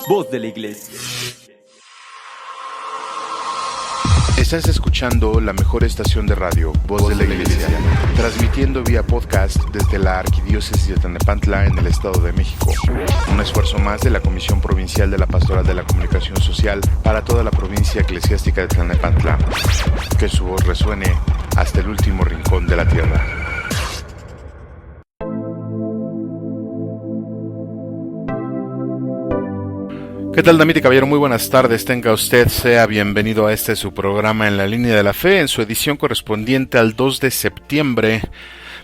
Voz de la Iglesia. Estás escuchando la mejor estación de radio, Voz de la Iglesia, transmitiendo vía podcast desde la Arquidiócesis de Tlalnepantla en el Estado de México. Un esfuerzo más de la Comisión Provincial de la Pastoral de la Comunicación Social para toda la provincia eclesiástica de Tlalnepantla. Que su voz resuene hasta el último rincón de la tierra. ¿Qué tal, damita y caballero? Muy buenas tardes, tenga usted, sea bienvenido a este su programa En la Línea de la Fe, en su edición correspondiente al 2 de septiembre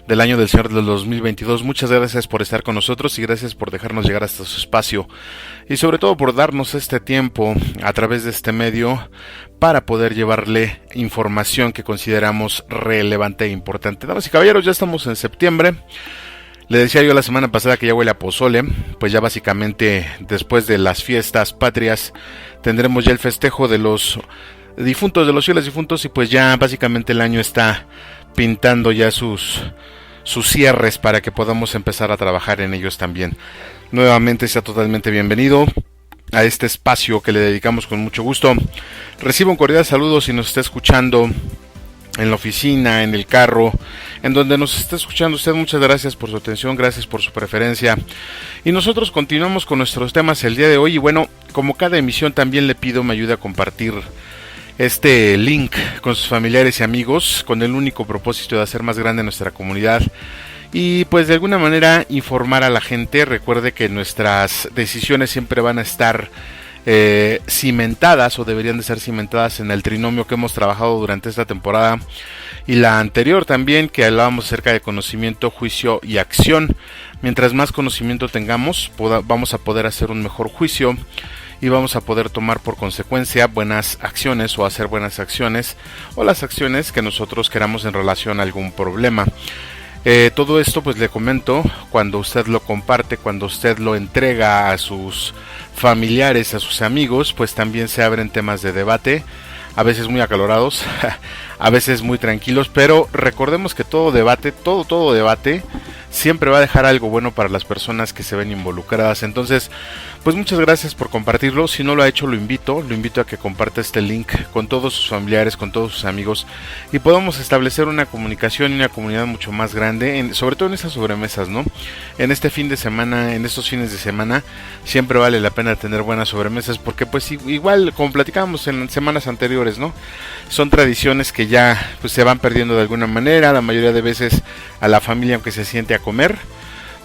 del año del Señor del 2022. Muchas gracias por estar con nosotros y gracias por dejarnos llegar hasta su espacio y sobre todo por darnos este tiempo a través de este medio para poder llevarle información que consideramos relevante e importante. Damas y caballeros, ya estamos en septiembre. Le decía yo la semana pasada que ya huele a pozole, pues ya básicamente después de las fiestas patrias tendremos ya el festejo de los difuntos, de los fieles difuntos, y pues ya básicamente el año está pintando ya sus cierres para que podamos empezar a trabajar en ellos también. Nuevamente sea totalmente bienvenido a este espacio que le dedicamos con mucho gusto. Recibo un cordial saludo si nos está escuchando en la oficina, en el carro, en donde nos está escuchando usted. Muchas gracias por su atención, gracias por su preferencia. Y nosotros continuamos con nuestros temas el día de hoy. Y bueno, como cada emisión también le pido me ayude a compartir este link con sus familiares y amigos, con el único propósito de hacer más grande nuestra comunidad y pues de alguna manera informar a la gente. Recuerde que nuestras decisiones siempre van a estar cimentadas, o deberían de ser cimentadas, en el trinomio que hemos trabajado durante esta temporada y la anterior también, que hablábamos acerca de conocimiento, juicio y acción. Mientras más conocimiento tengamos, vamos a poder hacer un mejor juicio y vamos a poder tomar por consecuencia buenas acciones, o hacer buenas acciones, o las acciones que nosotros queramos en relación a algún problema. Todo esto pues le comento, cuando usted lo comparte, cuando usted lo entrega a sus familiares, a sus amigos, pues también se abren temas de debate, a veces muy acalorados, a veces muy tranquilos, pero recordemos que todo debate siempre va a dejar algo bueno para las personas que se ven involucradas. Entonces, pues muchas gracias por compartirlo. Si no lo ha hecho, lo invito a que comparta este link con todos sus familiares, con todos sus amigos, y podamos establecer una comunicación y una comunidad mucho más grande, sobre todo en estas sobremesas, ¿no? En este fin de semana, en estos fines de semana, siempre vale la pena tener buenas sobremesas, porque pues igual, como platicábamos en semanas anteriores, ¿no? Son tradiciones que ya pues se van perdiendo de alguna manera. La mayoría de veces a la familia, aunque se siente a comer,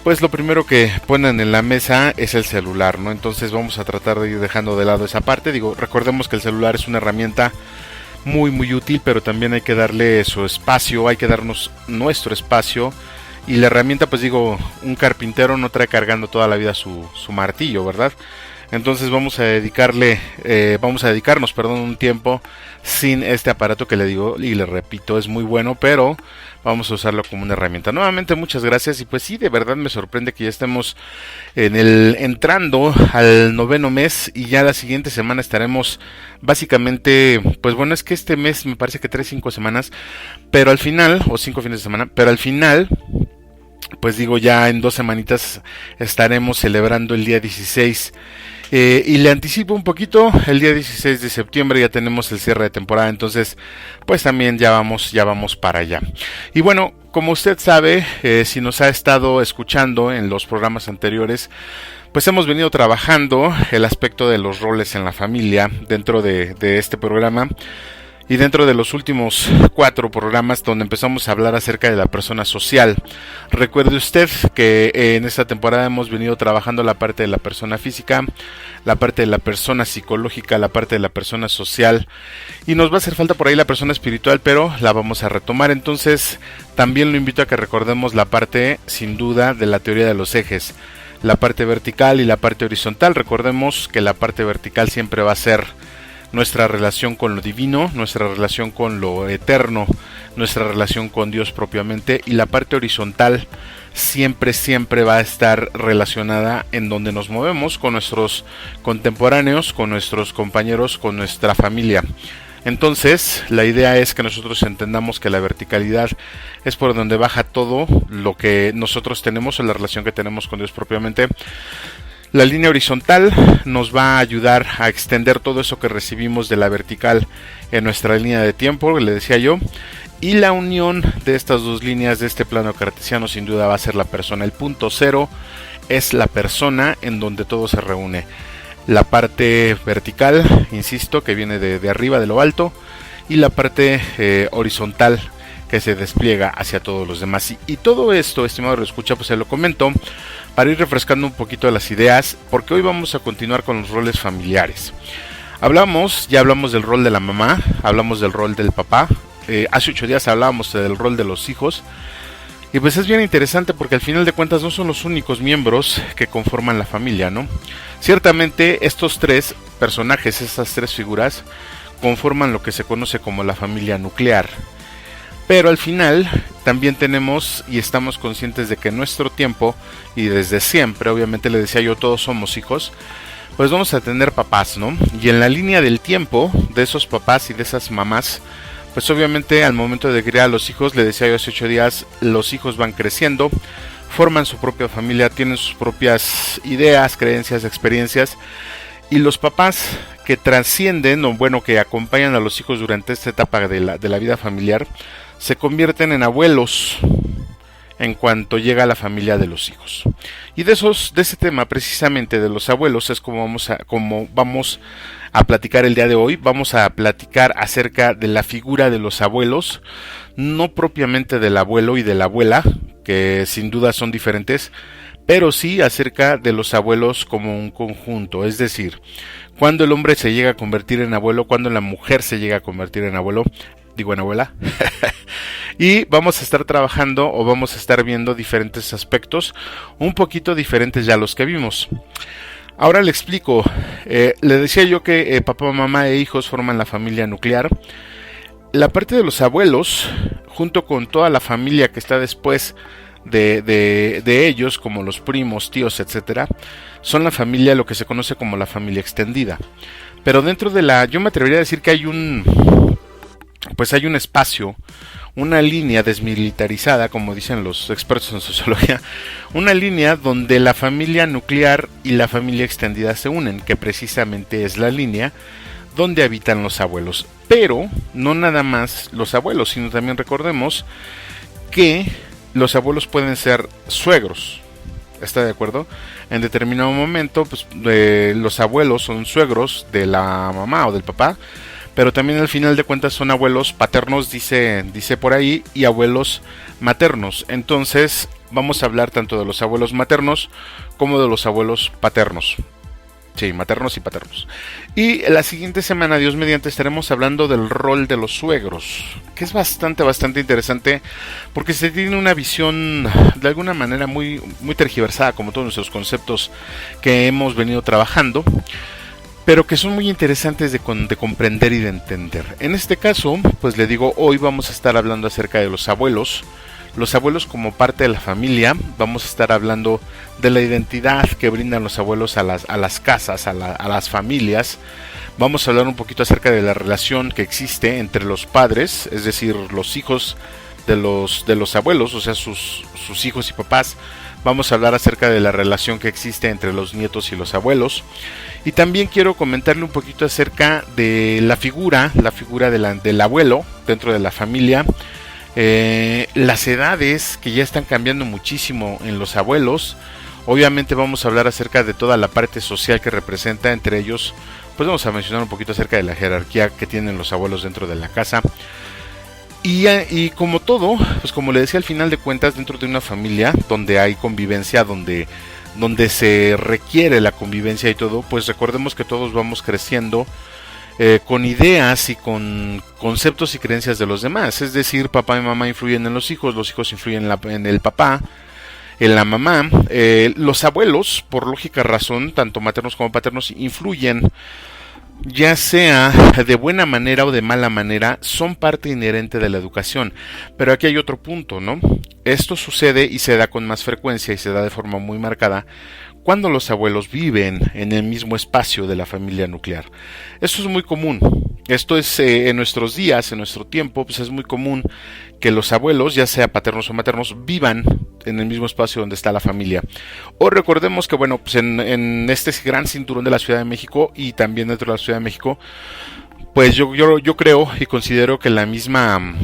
pues lo primero que ponen en la mesa es el celular, ¿no? Entonces vamos a tratar de ir dejando de lado esa parte. Recordemos que el celular es una herramienta muy muy útil, pero también hay que darle su espacio, hay que darnos nuestro espacio. Y la herramienta, pues un carpintero no trae cargando toda la vida su martillo, ¿verdad? Entonces vamos a dedicarnos un tiempo sin este aparato que le digo y le repito, es muy bueno, pero vamos a usarlo como una herramienta. Nuevamente muchas gracias, y pues sí, de verdad me sorprende que ya estemos entrando al 9º mes, y ya la siguiente semana estaremos básicamente, pues bueno, es que este mes me parece que 5 semanas, pero al final, o 5 fines de semana, pero al final, pues ya en 2 semanitas estaremos celebrando el día 16. Y le anticipo un poquito, el día 16 de septiembre ya tenemos el cierre de temporada, entonces pues también ya vamos para allá. Y bueno, como usted sabe, si nos ha estado escuchando en los programas anteriores, pues hemos venido trabajando el aspecto de los roles en la familia dentro de este programa. Y dentro de los últimos 4 programas, donde empezamos a hablar acerca de la persona social. Recuerde usted que en esta temporada hemos venido trabajando la parte de la persona física, la parte de la persona psicológica, la parte de la persona social, y nos va a hacer falta por ahí la persona espiritual, pero la vamos a retomar. Entonces también lo invito a que recordemos la parte, sin duda, de la teoría de los ejes, la parte vertical y la parte horizontal. Recordemos que la parte vertical siempre va a ser nuestra relación con lo divino, nuestra relación con lo eterno, nuestra relación con Dios propiamente, y la parte horizontal siempre va a estar relacionada en donde nos movemos con nuestros contemporáneos, con nuestros compañeros, con nuestra familia. Entonces, la idea es que nosotros entendamos que la verticalidad es por donde baja todo lo que nosotros tenemos, o la relación que tenemos con Dios propiamente. La línea horizontal nos va a ayudar a extender todo eso que recibimos de la vertical en nuestra línea de tiempo, le decía yo. Y la unión de estas dos líneas de este plano cartesiano sin duda va a ser la persona. El punto cero es la persona en donde todo se reúne. La parte vertical, insisto, que viene de arriba, de lo alto, y la parte horizontal que se despliega hacia todos los demás. Y todo esto, estimado escucha, pues se lo comento para ir refrescando un poquito las ideas, porque hoy vamos a continuar con los roles familiares. Ya hablamos del rol de la mamá, hablamos del rol del papá, hace 8 días hablábamos del rol de los hijos, y pues es bien interesante porque al final de cuentas no son los únicos miembros que conforman la familia, ¿no? Ciertamente estos tres personajes, estas tres figuras, conforman lo que se conoce como la familia nuclear. Pero al final también tenemos y estamos conscientes de que en nuestro tiempo, y desde siempre, obviamente le decía yo, todos somos hijos, pues vamos a tener papás, ¿no? Y en la línea del tiempo de esos papás y de esas mamás, pues obviamente al momento de criar a los hijos, le decía yo hace 8 días, los hijos van creciendo, forman su propia familia, tienen sus propias ideas, creencias, experiencias, y los papás que trascienden, o bueno, que acompañan a los hijos durante esta etapa de la vida familiar, se convierten en abuelos en cuanto llega la familia de los hijos. Y de ese tema precisamente de los abuelos es como vamos a platicar el día de hoy. Vamos a platicar acerca de la figura de los abuelos, no propiamente del abuelo y de la abuela, que sin duda son diferentes, pero sí acerca de los abuelos como un conjunto, es decir, cuando el hombre se llega a convertir en abuelo, cuando la mujer se llega a convertir en abuelo, digo en abuela, y vamos a estar trabajando o vamos a estar viendo diferentes aspectos, un poquito diferentes ya a los que vimos. Ahora le explico, le decía yo que papá, mamá e hijos forman la familia nuclear. La parte de los abuelos, junto con toda la familia que está después de ellos, como los primos, tíos, etcétera, son la familia, lo que se conoce como la familia extendida. Pero dentro de yo me atrevería a decir que hay un espacio, una línea desmilitarizada, como dicen los expertos en sociología, una línea donde la familia nuclear y la familia extendida se unen, que precisamente es la línea donde habitan los abuelos. Pero no nada más los abuelos, sino también recordemos que los abuelos pueden ser suegros. ¿Está de acuerdo? En determinado momento, pues, los abuelos son suegros de la mamá o del papá, pero también al final de cuentas son abuelos paternos, dice por ahí, y abuelos maternos. Entonces vamos a hablar tanto de los abuelos maternos como de los abuelos paternos. Sí, maternos y paternos. Y la siguiente semana, Dios mediante, estaremos hablando del rol de los suegros, que es bastante interesante, porque se tiene una visión de alguna manera muy tergiversada, como todos nuestros conceptos que hemos venido trabajando, pero que son muy interesantes de comprender y de entender. En este caso, pues le digo, hoy vamos a estar hablando acerca de los abuelos como parte de la familia. Vamos a estar hablando de la identidad que brindan los abuelos a las casas, a las familias. Vamos a hablar un poquito acerca de la relación que existe entre los padres, es decir, los hijos de los abuelos, o sea, sus hijos y papás. Vamos a hablar acerca de la relación que existe entre los nietos y los abuelos. Y también quiero comentarle un poquito acerca de la figura del abuelo dentro de la familia. Las edades que ya están cambiando muchísimo en los abuelos. Obviamente vamos a hablar acerca de toda la parte social que representa, entre ellos, pues vamos a mencionar un poquito acerca de la jerarquía que tienen los abuelos dentro de la casa. Y como todo, pues como le decía, al final de cuentas, dentro de una familia donde hay convivencia, donde se requiere la convivencia y todo, pues recordemos que todos vamos creciendo con ideas y con conceptos y creencias de los demás. Es decir, papá y mamá influyen en los hijos influyen en el papá, en la mamá. Los abuelos, por lógica razón, tanto maternos como paternos, influyen, ya sea de buena manera o de mala manera, son parte inherente de la educación. Pero aquí hay otro punto, ¿no? Esto sucede y se da con más frecuencia y se da de forma muy marcada cuando los abuelos viven en el mismo espacio de la familia nuclear. Esto es muy común. Esto es en nuestros días, en nuestro tiempo, pues es muy común que los abuelos, ya sea paternos o maternos, vivan en el mismo espacio donde está la familia. O recordemos que, bueno, pues en este gran cinturón de la Ciudad de México y también dentro de la Ciudad de México, pues yo creo y considero que la misma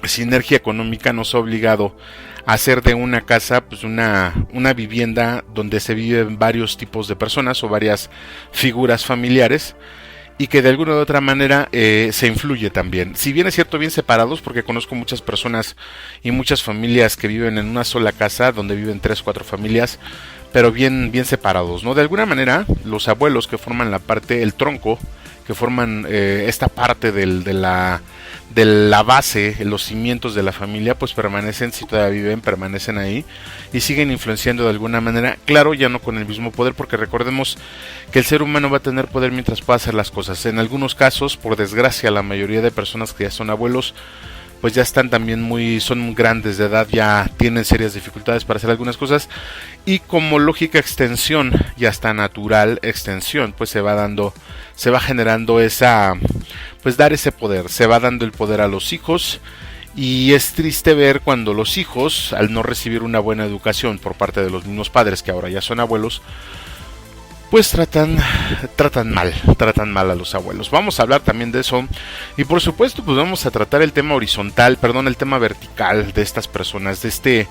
sinergia económica nos ha obligado a hacer de una casa pues una vivienda donde se viven varios tipos de personas o varias figuras familiares, y que de alguna u otra manera se influye también. Si bien es cierto, bien separados, porque conozco muchas personas y muchas familias que viven en una sola casa donde viven 3-4 familias, pero bien separados, ¿no? De alguna manera, los abuelos que forman la parte, el tronco, que forman esta parte de la base, los cimientos de la familia, pues permanecen, si todavía viven, permanecen ahí y siguen influenciando de alguna manera. Claro, ya no con el mismo poder, porque recordemos que el ser humano va a tener poder mientras pueda hacer las cosas. En algunos casos, por desgracia, la mayoría de personas que ya son abuelos, pues ya están también son grandes de edad, ya tienen serias dificultades para hacer algunas cosas, y como lógica extensión, ya está natural extensión, pues se va generando esa, pues dar ese poder, se va dando el poder a los hijos. Y es triste ver cuando los hijos, al no recibir una buena educación por parte de los mismos padres, que ahora ya son abuelos, pues tratan mal a los abuelos. Vamos a hablar también de eso, y por supuesto pues vamos a tratar el tema el tema vertical de estas personas, de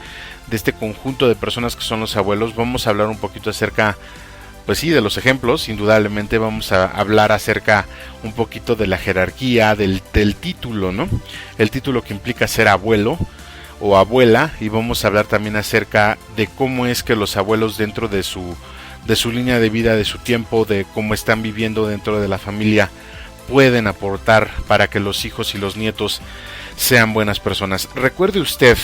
este conjunto de personas que son los abuelos. Vamos a hablar un poquito acerca, pues sí, de los ejemplos. Indudablemente vamos a hablar acerca un poquito de la jerarquía, del título, ¿no? El título que implica ser abuelo o abuela, y vamos a hablar también acerca de cómo es que los abuelos dentro de su línea de vida, de su tiempo, de cómo están viviendo dentro de la familia, pueden aportar para que los hijos y los nietos sean buenas personas. Recuerde usted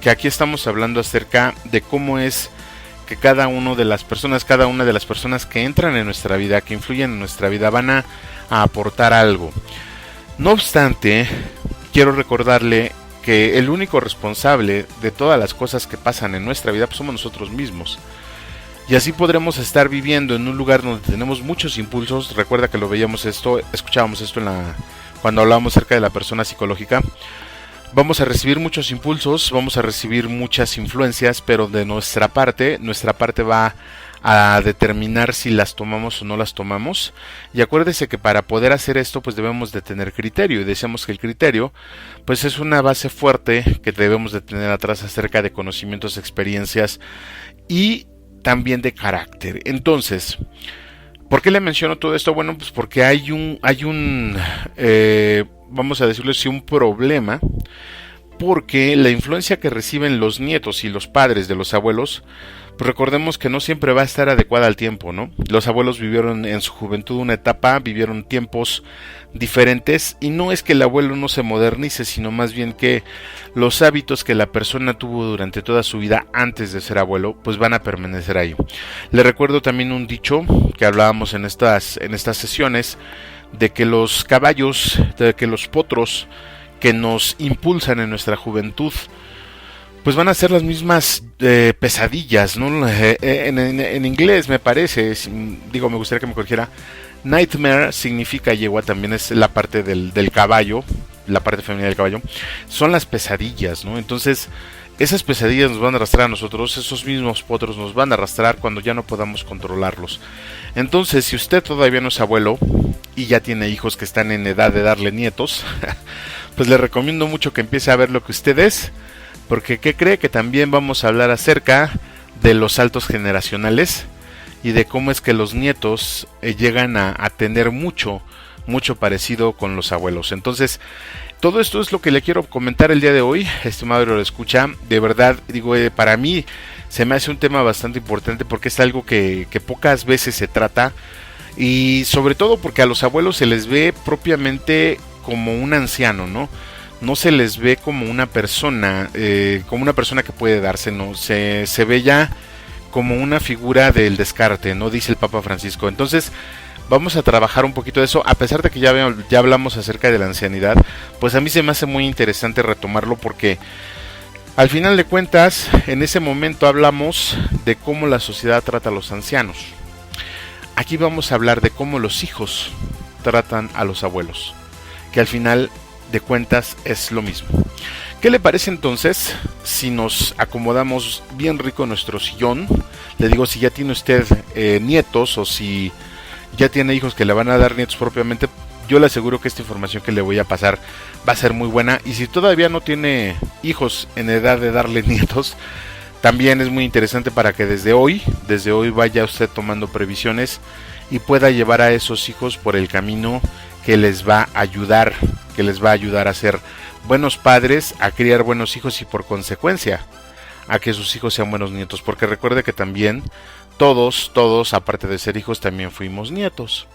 que aquí estamos hablando acerca de cómo es que cada una de las personas que entran en nuestra vida, que influyen en nuestra vida, van a aportar algo. No obstante, quiero recordarle que el único responsable de todas las cosas que pasan en nuestra vida pues somos nosotros mismos. Y así podremos estar viviendo en un lugar donde tenemos muchos impulsos. Recuerda que escuchábamos esto cuando hablábamos acerca de la persona psicológica. Vamos a recibir muchos impulsos, vamos a recibir muchas influencias, pero de nuestra parte va a determinar si las tomamos o no las tomamos. Y acuérdese que para poder hacer esto pues debemos de tener criterio, y decíamos que el criterio pues es una base fuerte que debemos de tener atrás acerca de conocimientos, experiencias y también de carácter. Entonces, ¿por qué le menciono todo esto? Bueno, pues porque hay un vamos a decirlo así, un problema, porque la influencia que reciben los nietos y los padres de los abuelos, pues recordemos que no siempre va a estar adecuada al tiempo, ¿no? Los abuelos vivieron en su juventud una etapa, vivieron tiempos diferentes, y no es que el abuelo no se modernice, sino más bien que los hábitos que la persona tuvo durante toda su vida antes de ser abuelo, pues van a permanecer ahí. Le recuerdo también un dicho que hablábamos en estas sesiones, de que los caballos, de que los potros que nos impulsan en nuestra juventud, pues van a ser las mismas pesadillas, ¿no? En inglés me parece, me gustaría que me corrigiera. Nightmare significa yegua, también es la parte del caballo, la parte femenina del caballo, son las pesadillas, ¿no? Entonces, esas pesadillas nos van a arrastrar a nosotros, esos mismos potros nos van a arrastrar cuando ya no podamos controlarlos. Entonces, si usted todavía no es abuelo y ya tiene hijos que están en edad de darle nietos, pues le recomiendo mucho que empiece a ver lo que usted es, porque ¿qué cree? Que también vamos a hablar acerca de los saltos generacionales y de cómo es que los nietos llegan a tener mucho parecido con los abuelos. Entonces, todo esto es lo que le quiero comentar el día de hoy, estimado lo escucha. De verdad, para mí se me hace un tema bastante importante, porque es algo que pocas veces se trata, y sobre todo porque a los abuelos se les ve propiamente como un anciano, ¿no? No se les ve como una persona que puede darse, ¿no? Se ve ya como una figura del descarte, ¿no? Dice el Papa Francisco. Entonces, vamos a trabajar un poquito de eso, a pesar de que ya hablamos acerca de la ancianidad, pues a mí se me hace muy interesante retomarlo, porque al final de cuentas, en ese momento hablamos de cómo la sociedad trata a los ancianos. Aquí vamos a hablar de cómo los hijos tratan a los abuelos, que al final de cuentas es lo mismo. ¿Qué le parece entonces si nos acomodamos bien rico en nuestro sillón? Le digo, si ya tiene usted nietos o si ya tiene hijos que le van a dar nietos propiamente, yo le aseguro que esta información que le voy a pasar va a ser muy buena. Y si todavía no tiene hijos en edad de darle nietos, también es muy interesante para que desde hoy vaya usted tomando previsiones y pueda llevar a esos hijos por el camino que les va a ayudar a ser buenos padres, a criar buenos hijos y por consecuencia a que sus hijos sean buenos nietos, porque recuerde que también todos, aparte de ser hijos, también fuimos nietos.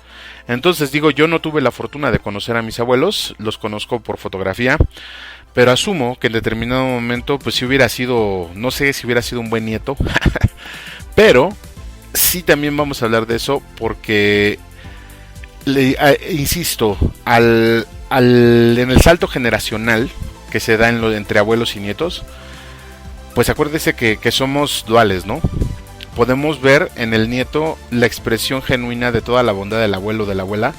Entonces digo, yo no tuve la fortuna de conocer a mis abuelos, los conozco por fotografía, pero asumo que en determinado momento, pues si hubiera sido, no sé si hubiera sido un buen nieto, pero sí también vamos a hablar de eso porque, insisto, en el salto generacional que se da entre abuelos y nietos, pues acuérdese que somos duales, ¿no? Podemos ver en el nieto la expresión genuina de toda la bondad del abuelo o de la abuela,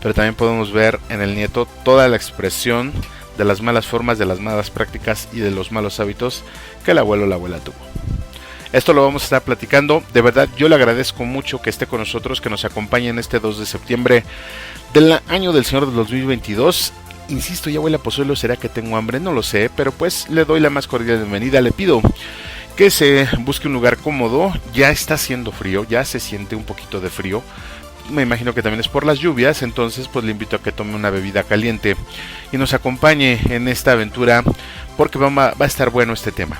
pero también podemos ver en el nieto toda la expresión de las malas formas, de las malas prácticas y de los malos hábitos que el abuelo o la abuela tuvo. Esto lo vamos a estar platicando. De verdad, yo le agradezco mucho que esté con nosotros, que nos acompañe en este 2 de septiembre del año del Señor de 2022. Insisto, ya huele a pozole, ¿será que tengo hambre? No lo sé, pero pues le doy la más cordial bienvenida. Le pido que se busque un lugar cómodo. Ya está haciendo frío, ya se siente un poquito de frío. Me imagino que también es por las lluvias, entonces pues le invito a que tome una bebida caliente y nos acompañe en esta aventura porque va a estar bueno este tema.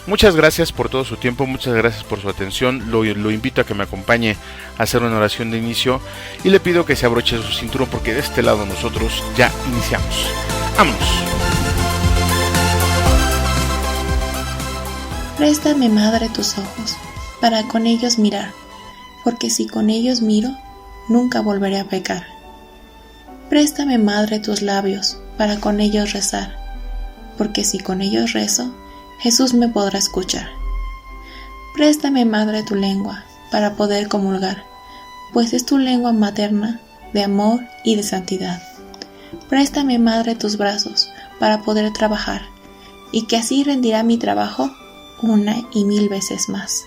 Muchas gracias por todo su tiempo, muchas gracias por su atención. Lo invito a que me acompañe a hacer una oración de inicio y le pido que se abroche su cinturón porque de este lado nosotros ya iniciamos. ¡Vámonos! Préstame, Madre, tus ojos, para con ellos mirar, porque si con ellos miro, nunca volveré a pecar. Préstame, Madre, tus labios, para con ellos rezar, porque si con ellos rezo, Jesús me podrá escuchar. Préstame, Madre, tu lengua, para poder comulgar, pues es tu lengua materna de amor y de santidad. Préstame, Madre, tus brazos, para poder trabajar, y que así rendirá mi trabajo una y mil veces más.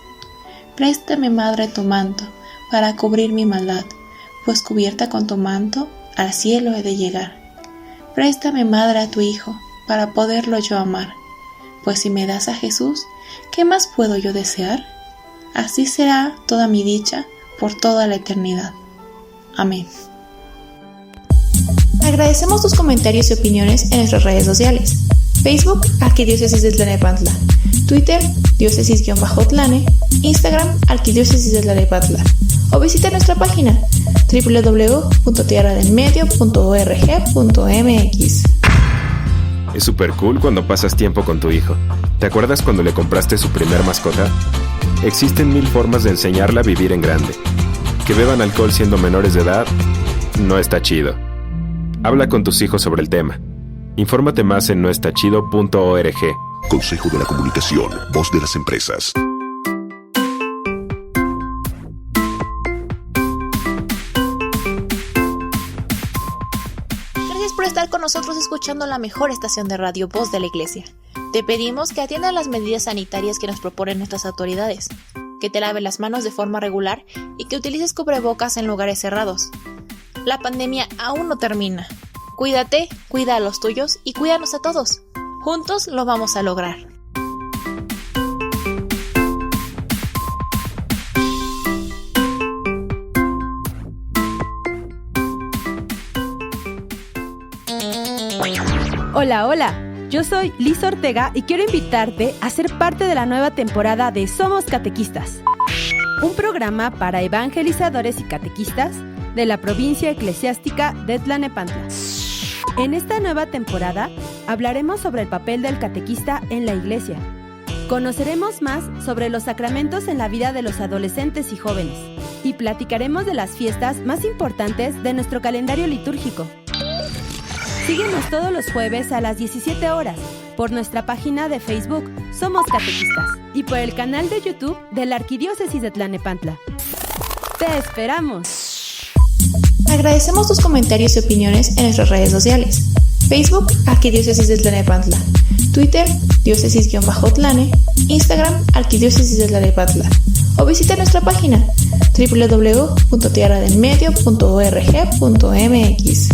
Préstame, Madre, tu manto, para cubrir mi maldad, pues cubierta con tu manto, al cielo he de llegar. Préstame, Madre, a tu Hijo, para poderlo yo amar, pues si me das a Jesús, ¿qué más puedo yo desear? Así será toda mi dicha por toda la eternidad. Amén. Agradecemos tus comentarios y opiniones en nuestras redes sociales. Facebook, Arquidiócesis de Tlanepantla. Twitter, diócesis-tlane. Instagram, Arquidiócesis de Tlanepantla. O visita nuestra página www.tierradelmedio.org.mx. Es súper cool cuando pasas tiempo con tu hijo. ¿Te acuerdas cuando le compraste su primer mascota? Existen 1000 formas de enseñarla a vivir en grande. Que beban alcohol siendo menores de edad no está chido. Habla con tus hijos sobre el tema. Infórmate más en noestachido.org. Consejo de la Comunicación, voz de las empresas. Gracias por estar con nosotros escuchando la mejor estación de radio, Voz de la Iglesia. Te pedimos que atiendas las medidas sanitarias que nos proponen nuestras autoridades, que te laves las manos de forma regular y que utilices cubrebocas en lugares cerrados. La pandemia aún no termina. Cuídate, cuida a los tuyos y cuídanos a todos. Juntos lo vamos a lograr. Hola, hola. Yo soy Liz Ortega y quiero invitarte a ser parte de la nueva temporada de Somos Catequistas, un programa para evangelizadores y catequistas de la provincia eclesiástica de Tlanepantla. En esta nueva temporada hablaremos sobre el papel del catequista en la iglesia. Conoceremos más sobre los sacramentos en la vida de los adolescentes y jóvenes y platicaremos de las fiestas más importantes de nuestro calendario litúrgico. Síguenos todos los jueves a las 17 horas por nuestra página de Facebook Somos Catequistas y por el canal de YouTube de la Arquidiócesis de Tlanepantla. ¡Te esperamos! Agradecemos tus comentarios y opiniones en nuestras redes sociales. Facebook, Arquidiócesis de Tlanepantla. Twitter, diócesis-tlane, Instagram, Arquidiócesis de Tlalepantla, o visita nuestra página www.tierradelmedio.org.mx.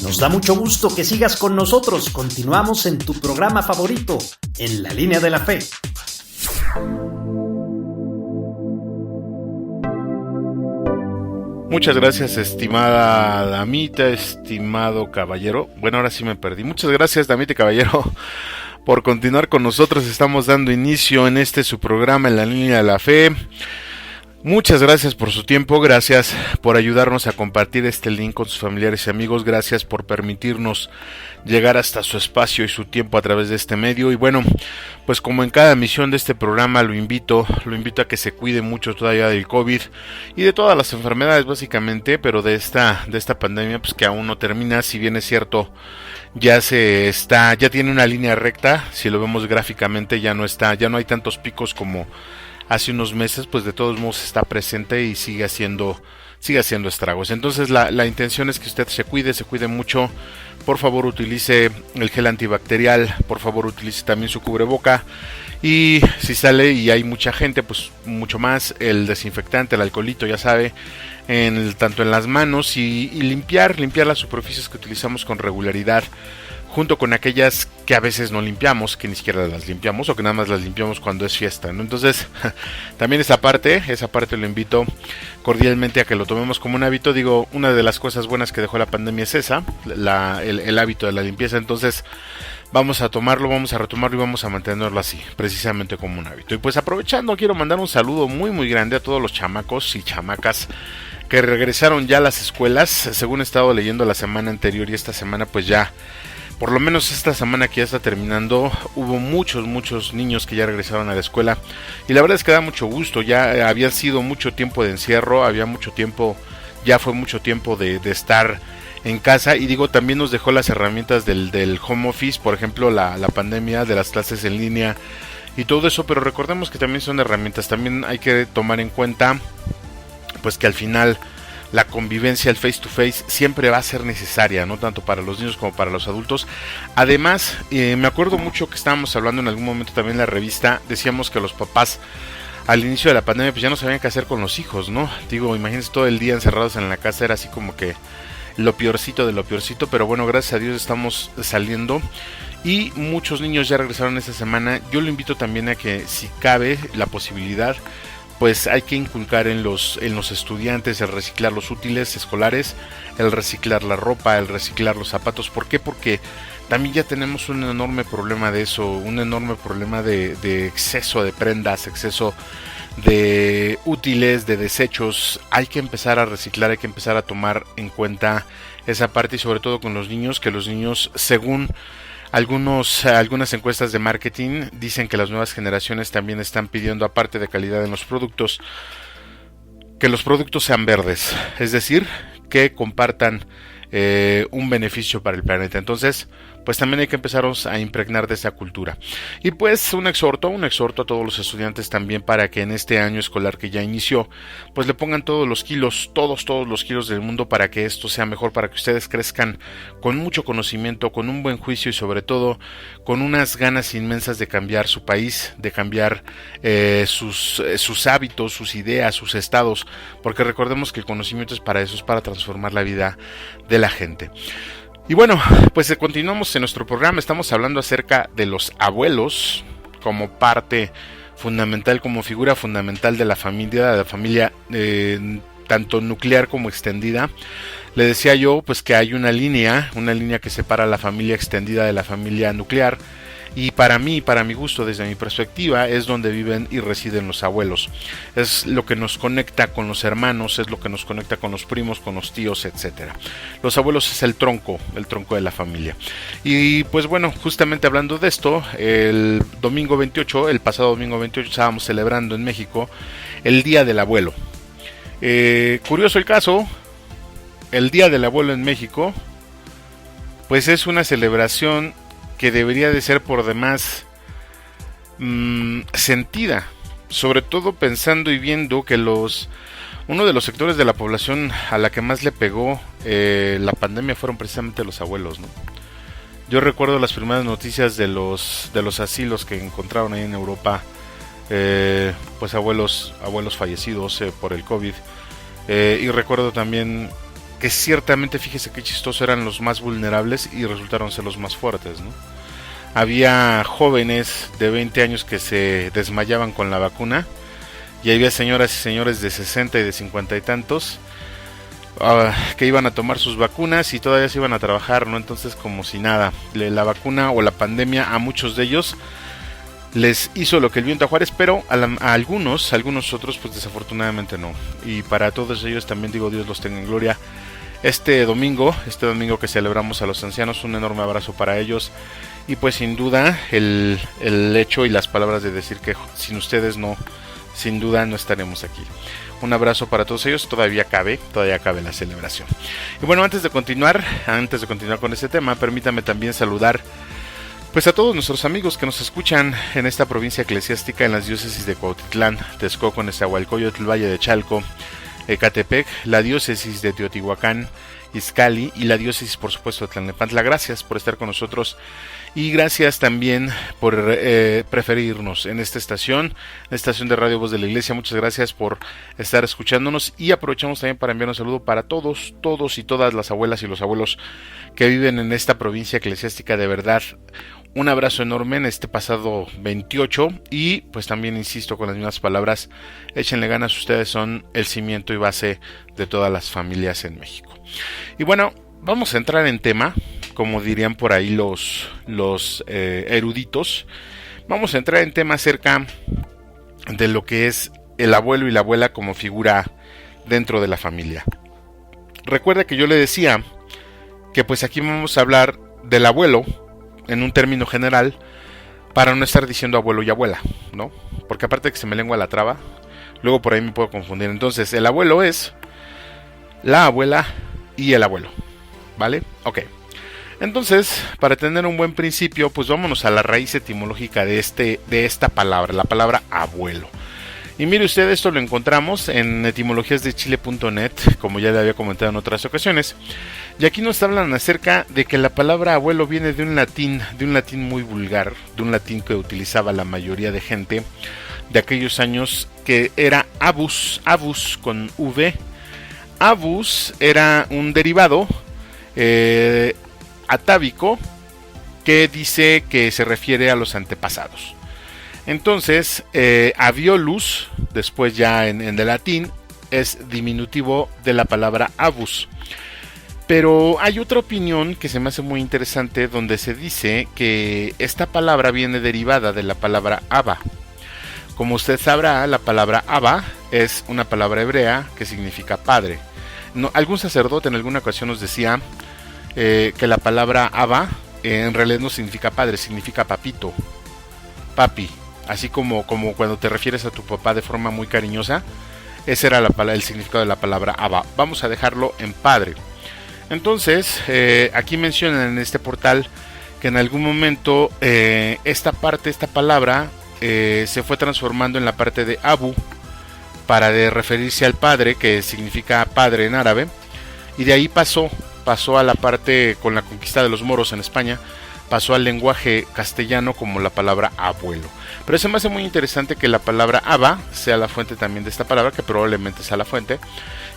Nos da mucho gusto que sigas con nosotros. Continuamos en tu programa favorito, En la Línea de la Fe. Muchas gracias, estimada damita, estimado caballero. Bueno, ahora sí me perdí. Muchas gracias, damita y caballero, por continuar con nosotros. Estamos dando inicio en su programa En la Línea de la Fe. Muchas gracias por su tiempo, gracias por ayudarnos a compartir este link con sus familiares y amigos, gracias por permitirnos llegar hasta su espacio y su tiempo a través de este medio. Y bueno, pues como en cada emisión de este programa lo invito a que se cuide mucho todavía del COVID y de todas las enfermedades básicamente, pero de esta pandemia pues que aún no termina. Si bien es cierto, ya tiene una línea recta, si lo vemos gráficamente ya no hay tantos picos como hace unos meses, pues de todos modos está presente y sigue haciendo estragos. Entonces la intención es que usted se cuide mucho. Por favor, utilice el gel antibacterial, por favor utilice también su cubreboca, y si sale y hay mucha gente, pues mucho más el desinfectante, el alcoholito, ya sabe, tanto en las manos y limpiar las superficies que utilizamos con regularidad, junto con aquellas que a veces no limpiamos, que ni siquiera las limpiamos o que nada más las limpiamos cuando es fiesta, ¿no? Entonces, también esa parte lo invito cordialmente a que lo tomemos como un hábito. Digo, una de las cosas buenas que dejó la pandemia es esa, el hábito de la limpieza. Entonces, vamos a tomarlo, vamos a retomarlo y vamos a mantenerlo así, precisamente como un hábito. Y pues aprovechando, quiero mandar un saludo muy muy grande a todos los chamacos y chamacas que regresaron ya a las escuelas. Según he estado leyendo la semana anterior y esta semana, pues ya, por lo menos esta semana que ya está terminando, hubo muchos niños que ya regresaron a la escuela. Y la verdad es que da mucho gusto. Ya había sido mucho tiempo de encierro, había mucho tiempo ya fue mucho tiempo de estar en casa, y digo, también nos dejó las herramientas del home office, por ejemplo la pandemia, de las clases en línea y todo eso, pero recordemos que también son herramientas. También hay que tomar en cuenta pues que al final la convivencia, el face to face siempre va a ser necesaria, no tanto para los niños como para los adultos. Además, me acuerdo mucho que estábamos hablando en algún momento también en la revista, decíamos que los papás al inicio de la pandemia pues ya no sabían qué hacer con los hijos, ¿no? Digo, imagínense todo el día encerrados en la casa, era así como que lo peorcito de lo peorcito, pero bueno, gracias a Dios estamos saliendo y muchos niños ya regresaron esta semana. Yo lo invito también a que, si cabe la posibilidad, pues hay que inculcar en los estudiantes el reciclar los útiles escolares, el reciclar la ropa, el reciclar los zapatos. ¿Por qué? Porque también ya tenemos un enorme problema de eso, un enorme problema de exceso de prendas, exceso de útiles, de desechos. Hay que empezar a reciclar, hay que empezar a tomar en cuenta esa parte, y sobre todo con los niños, que los niños, según algunas encuestas de marketing, dicen que las nuevas generaciones también están pidiendo, aparte de calidad en los productos, que los productos sean verdes, es decir, que compartan un beneficio para el planeta. Entonces, pues también hay que empezarnos a impregnar de esa cultura. Y pues un exhorto a todos los estudiantes también, para que en este año escolar que ya inició, pues le pongan todos los kilos del mundo, para que esto sea mejor, para que ustedes crezcan con mucho conocimiento, con un buen juicio y sobre todo con unas ganas inmensas de cambiar su país, de cambiar sus hábitos, sus ideas, sus estados, porque recordemos que el conocimiento es para eso, es para transformar la vida de la gente. Y bueno, pues continuamos en nuestro programa. Estamos hablando acerca de los abuelos como parte fundamental, como figura fundamental de la familia tanto nuclear como extendida. Le decía yo pues que hay una línea que separa la familia extendida de la familia nuclear, y para mi gusto, desde mi perspectiva, es donde viven y residen los abuelos. Es lo que nos conecta con los hermanos, es lo que nos conecta con los primos, con los tíos, etcétera. Los abuelos es el tronco de la familia. Y pues bueno, justamente hablando de esto, el pasado domingo 28 estábamos celebrando en México el Día del Abuelo. Curioso el caso, el Día del Abuelo en México pues es una celebración que debería de ser por demás sentida, sobre todo pensando y viendo que uno de los sectores de la población a la que más le pegó la pandemia fueron precisamente los abuelos, ¿no? Yo recuerdo las primeras noticias de los asilos que encontraron ahí en Europa, pues abuelos fallecidos por el COVID, y recuerdo también que ciertamente, fíjese qué chistoso, eran los más vulnerables y resultaron ser los más fuertes, ¿no? Había jóvenes de 20 años que se desmayaban con la vacuna, y había señoras y señores de 60 y de 50 y tantos que iban a tomar sus vacunas y todavía se iban a trabajar, ¿no? Entonces, como si nada, la vacuna o la pandemia a muchos de ellos les hizo lo que el viento a Juárez, pero a algunos otros pues desafortunadamente no. Y para todos ellos también digo, Dios los tenga en gloria. Este domingo que celebramos a los ancianos, un enorme abrazo para ellos, y pues sin duda el hecho y las palabras de decir que sin ustedes sin duda no estaremos aquí. Un abrazo para todos ellos, todavía cabe la celebración. Y bueno, antes de continuar con este tema, permítame también saludar pues a todos nuestros amigos que nos escuchan en esta provincia eclesiástica, en las diócesis de Cuautitlán, Texcoco, Nezahualcóyotl, Valle de Chalco, Ecatepec, la diócesis de Teotihuacán, Izcalli y la diócesis, por supuesto, de Tlalnepantla. Gracias por estar con nosotros y gracias también por preferirnos en esta estación de Radio Voz de la Iglesia. Muchas gracias por estar escuchándonos, y aprovechamos también para enviar un saludo para todos y todas las abuelas y los abuelos que viven en esta provincia eclesiástica. De verdad, un abrazo enorme en este pasado 28, y pues también insisto con las mismas palabras, échenle ganas, ustedes son el cimiento y base de todas las familias en México. Y bueno, vamos a entrar en tema, como dirían por ahí los eruditos. Vamos a entrar en tema acerca de lo que es el abuelo y la abuela como figura dentro de la familia. Recuerda que yo le decía que pues aquí vamos a hablar del abuelo en un término general, para no estar diciendo abuelo y abuela, ¿no? Porque aparte de que se me lengua la traba, luego por ahí me puedo confundir. Entonces, el abuelo es la abuela y el abuelo, ¿vale? Ok. Entonces, para tener un buen principio, pues vámonos a la raíz etimológica de esta palabra, la palabra abuelo. Y mire usted, esto lo encontramos en etimologiasdechile.net, como ya le había comentado en otras ocasiones. Y aquí nos hablan acerca de que la palabra abuelo viene de un latín muy vulgar, de un latín que utilizaba la mayoría de gente de aquellos años, que era abus con V. Abus era un derivado atávico que dice que se refiere a los antepasados. Entonces, aviolus, después ya en el latín, es diminutivo de la palabra abus. Pero hay otra opinión que se me hace muy interesante, donde se dice que esta palabra viene derivada de la palabra Abba. Como usted sabrá, la palabra Abba es una palabra hebrea que significa padre. Algún sacerdote en alguna ocasión nos decía que la palabra Abba en realidad no significa padre, significa papito, papi. Así como cuando te refieres a tu papá de forma muy cariñosa, ese era el significado de la palabra Abba. Vamos a dejarlo en padre. Entonces, aquí mencionan en este portal que en algún momento esta palabra se fue transformando en la parte de Abu, para referirse al padre, que significa padre en árabe, y de ahí pasó a la parte con la conquista de los moros en España, pasó al lenguaje castellano como la palabra abuelo. Pero se me hace muy interesante que la palabra Abba sea la fuente también de esta palabra, que probablemente sea la fuente,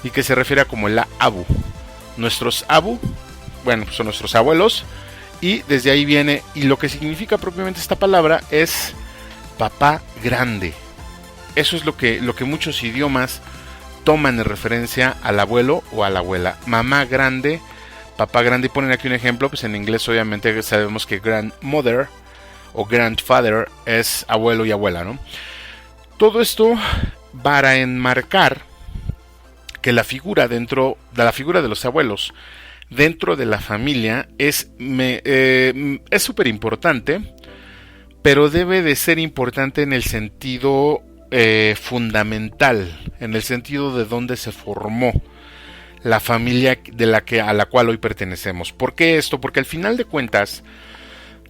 y que se refiere a como el Abu. Nuestros Abu, bueno, son nuestros abuelos, y desde ahí viene, y lo que significa propiamente esta palabra es papá grande. Eso es lo que muchos idiomas toman en referencia al abuelo o a la abuela. Mamá grande, papá grande. Y ponen aquí un ejemplo, pues en inglés obviamente sabemos que grandmother o grandfather es abuelo y abuela, ¿no? Todo esto para enmarcar que la figura de los abuelos dentro de la familia es súper importante, pero debe de ser importante en el sentido fundamental, en el sentido de dónde se formó la familia a la cual hoy pertenecemos. ¿Por qué esto? Porque al final de cuentas,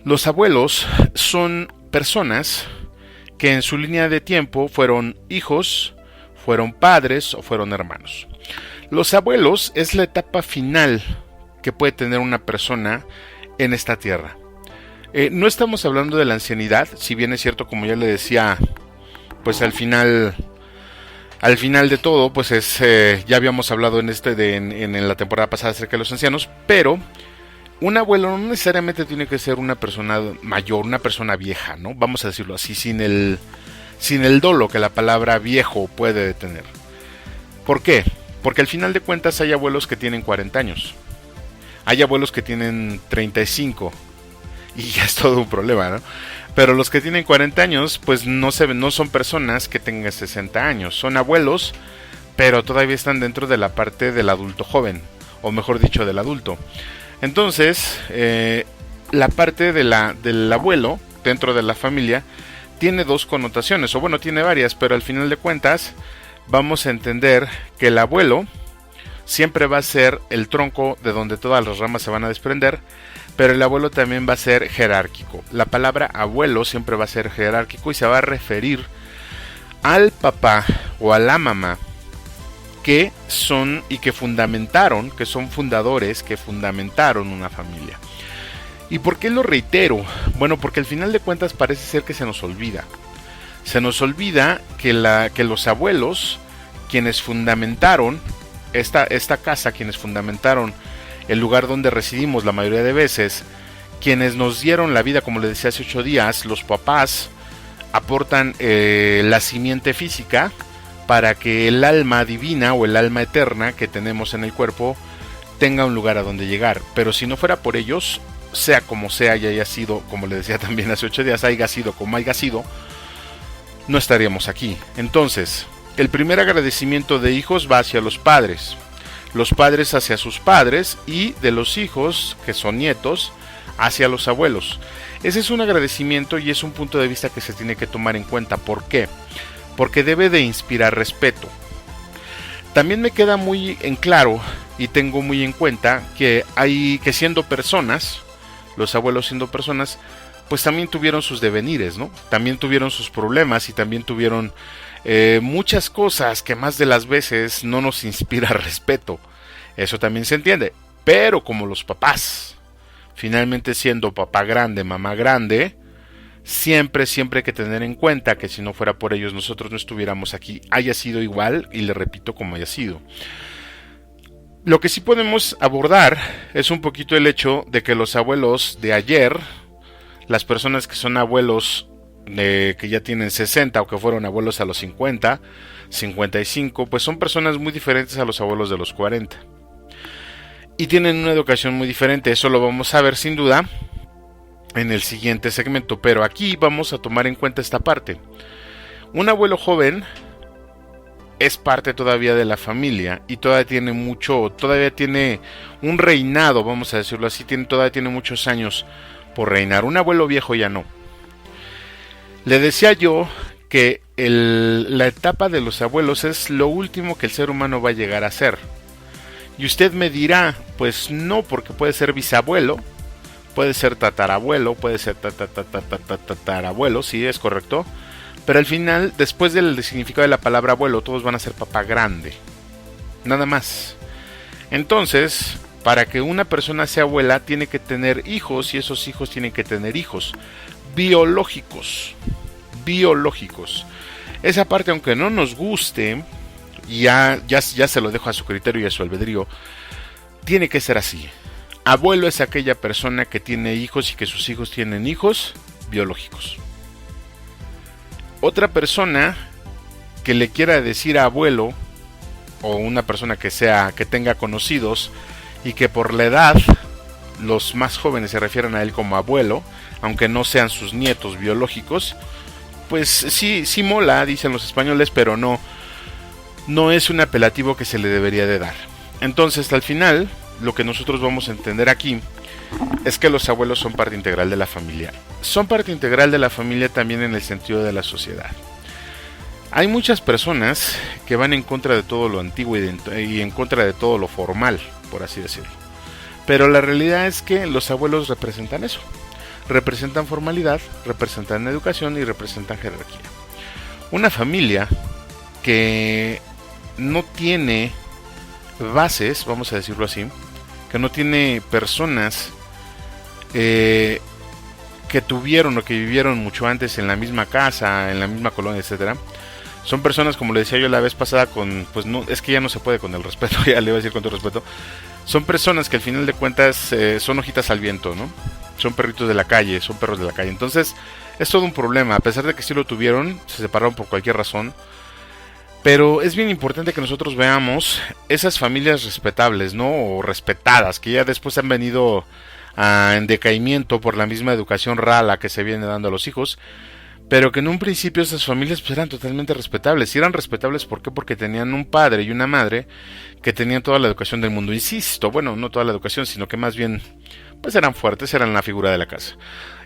los abuelos son personas que en su línea de tiempo fueron hijos, fueron padres o fueron hermanos. Los abuelos es la etapa final que puede tener una persona en esta tierra. No estamos hablando de la ancianidad, si bien es cierto, como ya le decía, pues al final de todo, pues ya habíamos hablado en la temporada pasada acerca de los ancianos, pero un abuelo no necesariamente tiene que ser una persona mayor, una persona vieja, ¿no? Vamos a decirlo así, sin el dolo que la palabra viejo puede tener. ¿Por qué? Porque al final de cuentas hay abuelos que tienen 40 años, hay abuelos que tienen 35, y ya es todo un problema, ¿no? Pero los que tienen 40 años, pues no son personas que tengan 60 años. Son abuelos, pero todavía están dentro de la parte del adulto joven, o mejor dicho, del adulto. Entonces, la parte del abuelo dentro de la familia tiene dos connotaciones, o bueno, tiene varias, pero al final de cuentas vamos a entender que el abuelo siempre va a ser el tronco de donde todas las ramas se van a desprender, pero el abuelo también va a ser jerárquico. La palabra abuelo siempre va a ser jerárquico y se va a referir al papá o a la mamá que son y que fundamentaron, que son fundadores, que fundamentaron una familia. ¿Y por qué lo reitero? Bueno, porque al final de cuentas parece ser que se nos olvida. Se nos olvida que los abuelos, quienes fundamentaron esta casa, quienes fundamentaron el lugar donde residimos la mayoría de veces, quienes nos dieron la vida, como les decía hace 8 días, los papás aportan la simiente física para que el alma divina o el alma eterna que tenemos en el cuerpo tenga un lugar a donde llegar. Pero si no fuera por ellos, sea como sea y haya sido, como les decía también hace 8 días, haya sido como haya sido, no estaríamos aquí. Entonces, el primer agradecimiento de hijos va hacia los padres hacia sus padres, y de los hijos, que son nietos, hacia los abuelos. Ese es un agradecimiento y es un punto de vista que se tiene que tomar en cuenta. ¿Por qué? Porque debe de inspirar respeto. También me queda muy en claro y tengo muy en cuenta que siendo personas, los abuelos siendo personas, pues también tuvieron sus devenires, ¿no? También tuvieron sus problemas y también tuvieron muchas cosas que más de las veces no nos inspira respeto. Eso también se entiende. Pero como los papás, finalmente siendo papá grande, mamá grande, siempre hay que tener en cuenta que si no fuera por ellos nosotros no estuviéramos aquí, haya sido igual y le repito como haya sido. Lo que sí podemos abordar es un poquito el hecho de que los abuelos de ayer, las personas que son abuelos que ya tienen 60 o que fueron abuelos a los 50, 55, pues son personas muy diferentes a los abuelos de los 40. Y tienen una educación muy diferente, eso lo vamos a ver sin duda en el siguiente segmento, pero aquí vamos a tomar en cuenta esta parte. Un abuelo joven es parte todavía de la familia y todavía tiene un reinado, vamos a decirlo así, todavía tiene muchos años por reinar. Un abuelo viejo ya no. Le decía yo que la etapa de los abuelos es lo último que el ser humano va a llegar a ser. Y usted me dirá, pues no, porque puede ser bisabuelo, puede ser tatarabuelo, puede ser tatarabuelo, sí, es correcto. Pero al final, después del significado de la palabra abuelo, todos van a ser papá grande. Nada más. Entonces, para que una persona sea abuela, tiene que tener hijos y esos hijos tienen que tener hijos biológicos. Esa parte, aunque no nos guste, ya se lo dejo a su criterio y a su albedrío, tiene que ser así. Abuelo es aquella persona que tiene hijos y que sus hijos tienen hijos biológicos. Otra persona que le quiera decir a abuelo, o una persona que tenga conocidos y que por la edad los más jóvenes se refieran a él como abuelo, aunque no sean sus nietos biológicos, pues sí mola, dicen los españoles, pero no es un apelativo que se le debería de dar. Entonces, al final, lo que nosotros vamos a entender aquí es que los abuelos son parte integral de la familia. Son parte integral de la familia también en el sentido de la sociedad. Hay muchas personas que van en contra de todo lo antiguo y en contra de todo lo formal, por así decirlo. Pero la realidad es que los abuelos representan eso. Representan formalidad, representan educación y representan jerarquía. Una familia que no tiene bases, vamos a decirlo así, que no tiene personas que tuvieron o que vivieron mucho antes en la misma casa, en la misma colonia, etcétera. Son personas, como le decía yo la vez pasada, es que ya no se puede con el respeto, ya le iba a decir con todo respeto. Son personas que al final de cuentas son hojitas al viento, ¿no? Son perritos de la calle, son perros de la calle. Entonces es todo un problema, a pesar de que sí lo tuvieron, se separaron por cualquier razón. Pero es bien importante que nosotros veamos esas familias respetables, ¿no? O respetadas, que ya después han venido en decaimiento por la misma educación rala que se viene dando a los hijos, pero que en un principio esas familias pues eran totalmente respetables. Y eran respetables ¿por qué? Porque tenían un padre y una madre que tenían toda la educación del mundo. Insisto, bueno, no toda la educación, sino que más bien pues eran fuertes, eran la figura de la casa.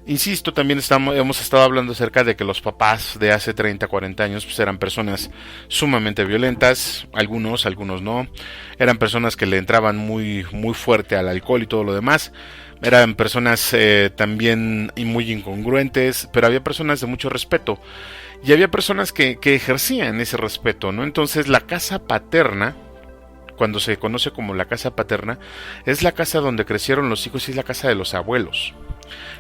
Insisto, también hemos estado hablando acerca de que los papás de hace 30, 40 años pues eran personas sumamente violentas, algunos no. Eran personas que le entraban muy, muy fuerte al alcohol y todo lo demás. Eran personas también muy incongruentes, pero había personas de mucho respeto. Y había personas que ejercían ese respeto, ¿no? Entonces la casa paterna, cuando se conoce como la casa paterna, es la casa donde crecieron los hijos y es la casa de los abuelos.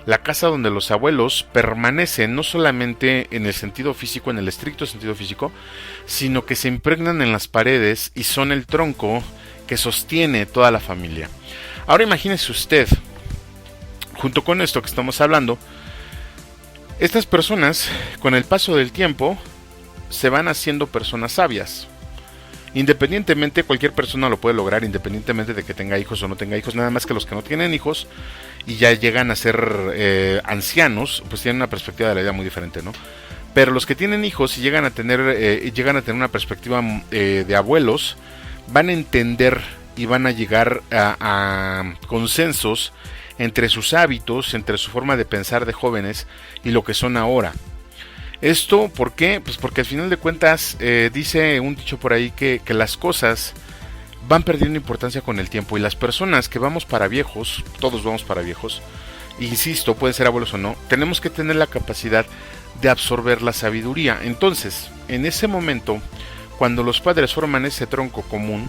La casa donde los abuelos permanecen no solamente en el sentido físico, en el estricto sentido físico, sino que se impregnan en las paredes y son el tronco que sostiene toda la familia. Ahora imagínese usted, junto con esto que estamos hablando, estas personas con el paso del tiempo se van haciendo personas sabias. Independientemente, cualquier persona lo puede lograr, independientemente de que tenga hijos o no tenga hijos. Nada más que los que no tienen hijos y ya llegan a ser ancianos, pues tienen una perspectiva de la vida muy diferente, ¿no? Pero los que tienen hijos y llegan a tener una perspectiva de abuelos, van a entender y van a llegar a consensos entre sus hábitos, entre su forma de pensar de jóvenes y lo que son ahora. ¿Esto por qué? Pues porque al final de cuentas dice un dicho por ahí que las cosas van perdiendo importancia con el tiempo, y las personas que vamos para viejos, todos vamos para viejos, insisto, pueden ser abuelos o no, tenemos que tener la capacidad de absorber la sabiduría. Entonces, en ese momento, cuando los padres forman ese tronco común,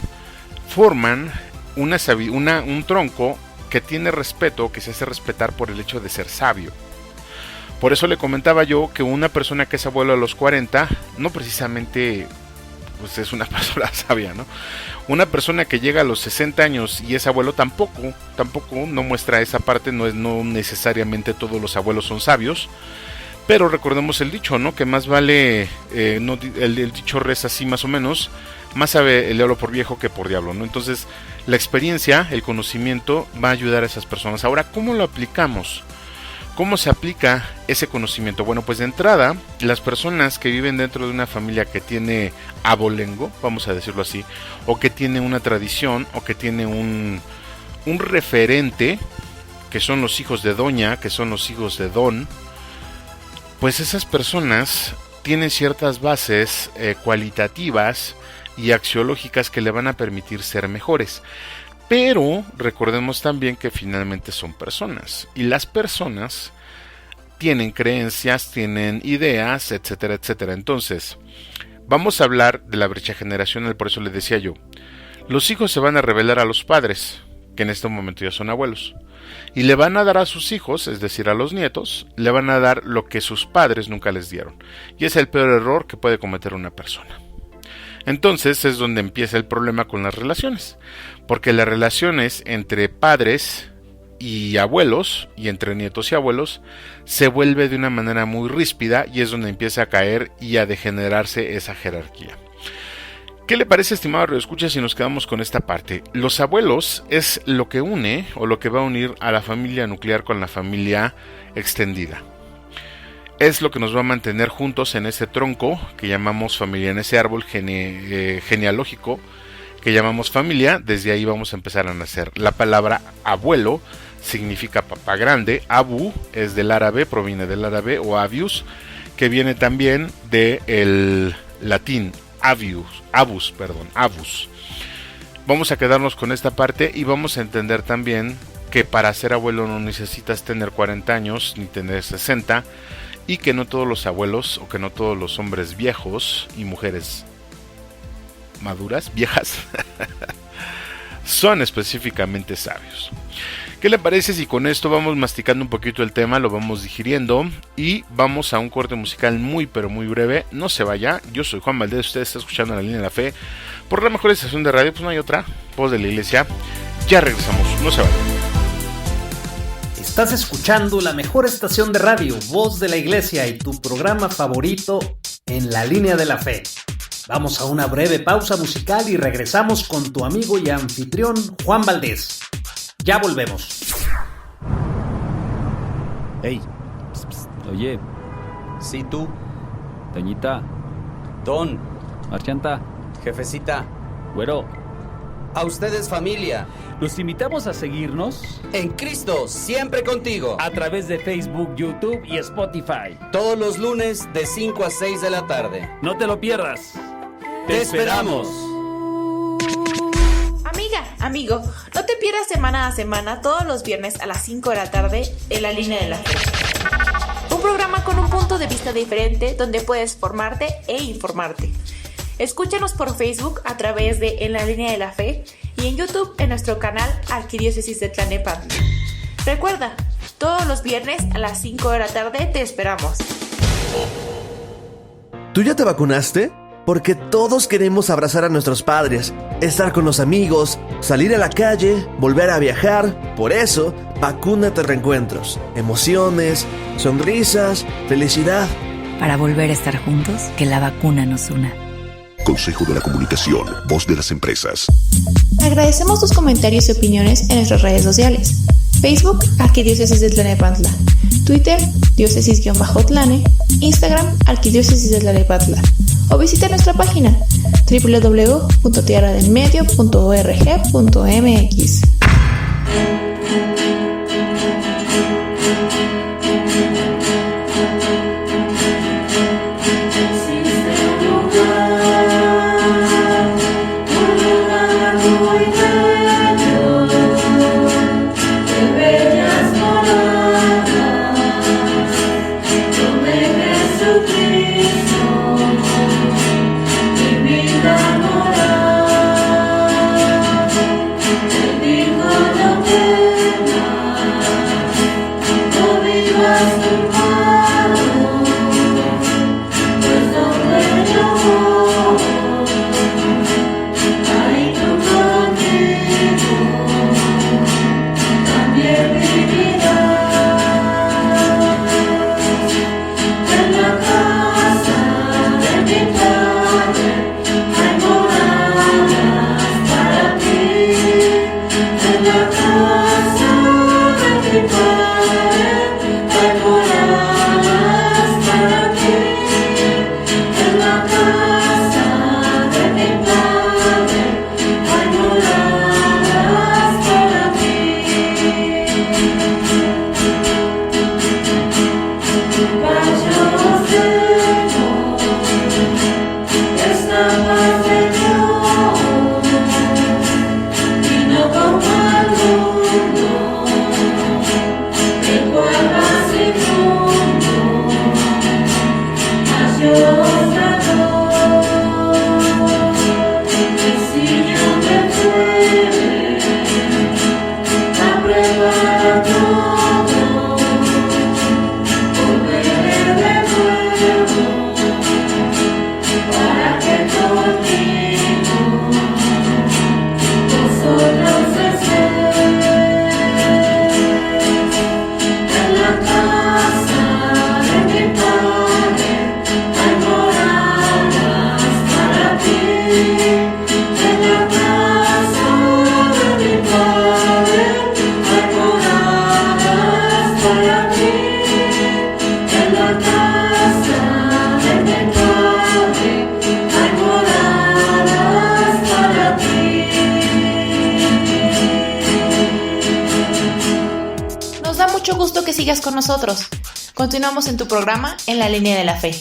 forman un tronco que tiene respeto, que se hace respetar por el hecho de ser sabio. Por eso le comentaba yo que una persona que es abuelo a los 40, no precisamente pues es una persona sabia, ¿no? Una persona que llega a los 60 años y es abuelo tampoco no muestra esa parte, no necesariamente todos los abuelos son sabios, pero recordemos el dicho, ¿no? Que más vale, el dicho reza así más o menos, más sabe el diablo por viejo que por diablo, ¿no? Entonces, la experiencia, el conocimiento va a ayudar a esas personas. Ahora, ¿cómo lo aplicamos? ¿Cómo se aplica ese conocimiento? Bueno, pues de entrada, las personas que viven dentro de una familia que tiene abolengo, vamos a decirlo así, o que tiene una tradición, o que tiene un referente, que son los hijos de doña, que son los hijos de don, pues esas personas tienen ciertas bases cualitativas y axiológicas que le van a permitir ser mejores. Pero recordemos también que finalmente son personas, y las personas tienen creencias, tienen ideas, etcétera, etcétera. Entonces, vamos a hablar de la brecha generacional. Por eso les decía yo, los hijos se van a revelar a los padres, que en este momento ya son abuelos, y le van a dar a sus hijos, es decir, a los nietos, le van a dar lo que sus padres nunca les dieron. Y es el peor error que puede cometer una persona. Entonces es donde empieza el problema con las relaciones, porque las relaciones entre padres y abuelos, y entre nietos y abuelos, se vuelve de una manera muy ríspida, y es donde empieza a caer y a degenerarse esa jerarquía. ¿Qué le parece, estimado radioescucha, si nos quedamos con esta parte? Los abuelos es lo que une, o lo que va a unir a la familia nuclear con la familia extendida. Es lo que nos va a mantener juntos en ese tronco que llamamos familia, en ese árbol genealógico que llamamos familia. Desde ahí vamos a empezar a nacer. La palabra abuelo significa papá grande. Abu es del árabe, proviene del árabe, o abius, que viene también del latín abus. Vamos a quedarnos con esta parte y vamos a entender también que para ser abuelo no necesitas tener 40 años ni tener 60, y que no todos los abuelos, o que no todos los hombres viejos y mujeres maduras, viejas, son específicamente sabios. ¿Qué le parece si con esto vamos masticando un poquito el tema, lo vamos digiriendo, y vamos a un corte musical muy pero muy breve? No se vaya, yo soy Juan Valdez, usted está escuchando La Línea de la Fe por la mejor estación de radio, pues no hay otra, Voz de la Iglesia. Ya regresamos, no se vaya. Estás escuchando la mejor estación de radio, Voz de la Iglesia, y tu programa favorito en La Línea de la Fe. Vamos a una breve pausa musical y regresamos con tu amigo y anfitrión Juan Valdez. Ya volvemos. Hey, pss, pss, oye. Sí, tú. Doñita. Don. Marchanta. Jefecita. Güero. A ustedes, familia. Los invitamos a seguirnos En Cristo, siempre contigo. a través de Facebook, YouTube y Spotify. Todos los lunes de 5 a 6 de la tarde. No te lo pierdas. ¡Te esperamos! Amiga, amigo, no te pierdas semana a semana, todos los viernes a las 5 de la tarde, en La Línea de la Fe. Un programa con un punto de vista diferente donde puedes formarte e informarte. Escúchanos por Facebook a través de En la Línea de la Fe y en YouTube en nuestro canal Arquidiócesis de Tlalnepantla. Recuerda, todos los viernes a las 5 de la tarde te esperamos. ¿Tú ya te vacunaste? Porque todos queremos abrazar a nuestros padres, estar con los amigos, salir a la calle, volver a viajar. Por eso, vacúnate. Reencuentros, emociones, sonrisas, felicidad. Para volver a estar juntos, que la vacuna nos una. Consejo de la Comunicación, Voz de las Empresas. Agradecemos tus comentarios y opiniones en nuestras redes sociales. Facebook, Arquidiócesis de Tlalnepantla. Twitter, diócesis-tlane. Instagram, Arquidiócesis de Tlalnepantla. O visita nuestra página www.tierradelmedio.org.mx. que sigas con nosotros. Continuamos en tu programa En la Línea de la Fe.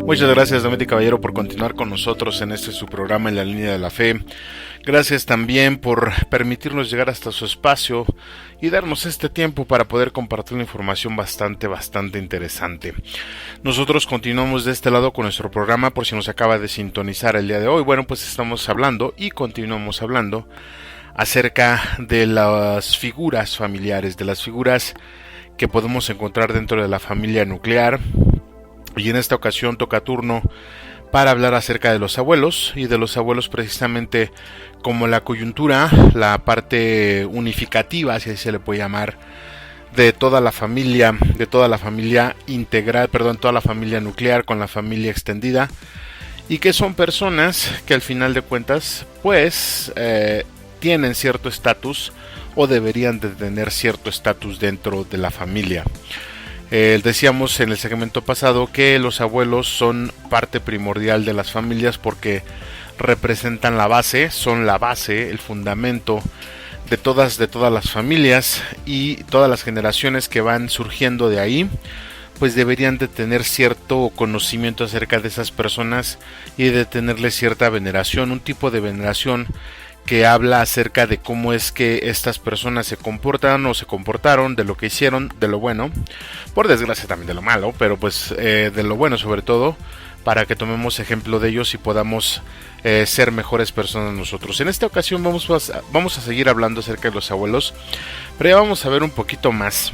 Muchas gracias, Doménica Caballero, por continuar con nosotros en este su programa En la Línea de la Fe. Gracias también por permitirnos llegar hasta su espacio y darnos este tiempo para poder compartir una información bastante interesante. Nosotros continuamos de este lado con nuestro programa, por si nos acaba de sintonizar el día de hoy. Bueno, pues estamos hablando y continuamos hablando acerca de las figuras familiares, de las figuras que podemos encontrar dentro de la familia nuclear. Y en esta ocasión toca turno para hablar acerca de los abuelos, y de los abuelos precisamente como la coyuntura, la parte unificativa, si así se le puede llamar, de toda la familia integral, toda la familia nuclear con la familia extendida, y que son personas que al final de cuentas pues tienen cierto estatus o deberían de tener cierto estatus dentro de la familia. Decíamos en el segmento pasado que los abuelos son parte primordial de las familias porque representan la base, son la base, el fundamento de todas las familias, y todas las generaciones que van surgiendo de ahí pues deberían de tener cierto conocimiento acerca de esas personas y de tenerles cierta veneración, un tipo de veneración que habla acerca de cómo es que estas personas se comportan o se comportaron, de lo que hicieron, de lo bueno, por desgracia también de lo malo, pero pues de lo bueno sobre todo, para que tomemos ejemplo de ellos y podamos ser mejores personas nosotros. En esta ocasión vamos a seguir hablando acerca de los abuelos, pero ya vamos a ver un poquito más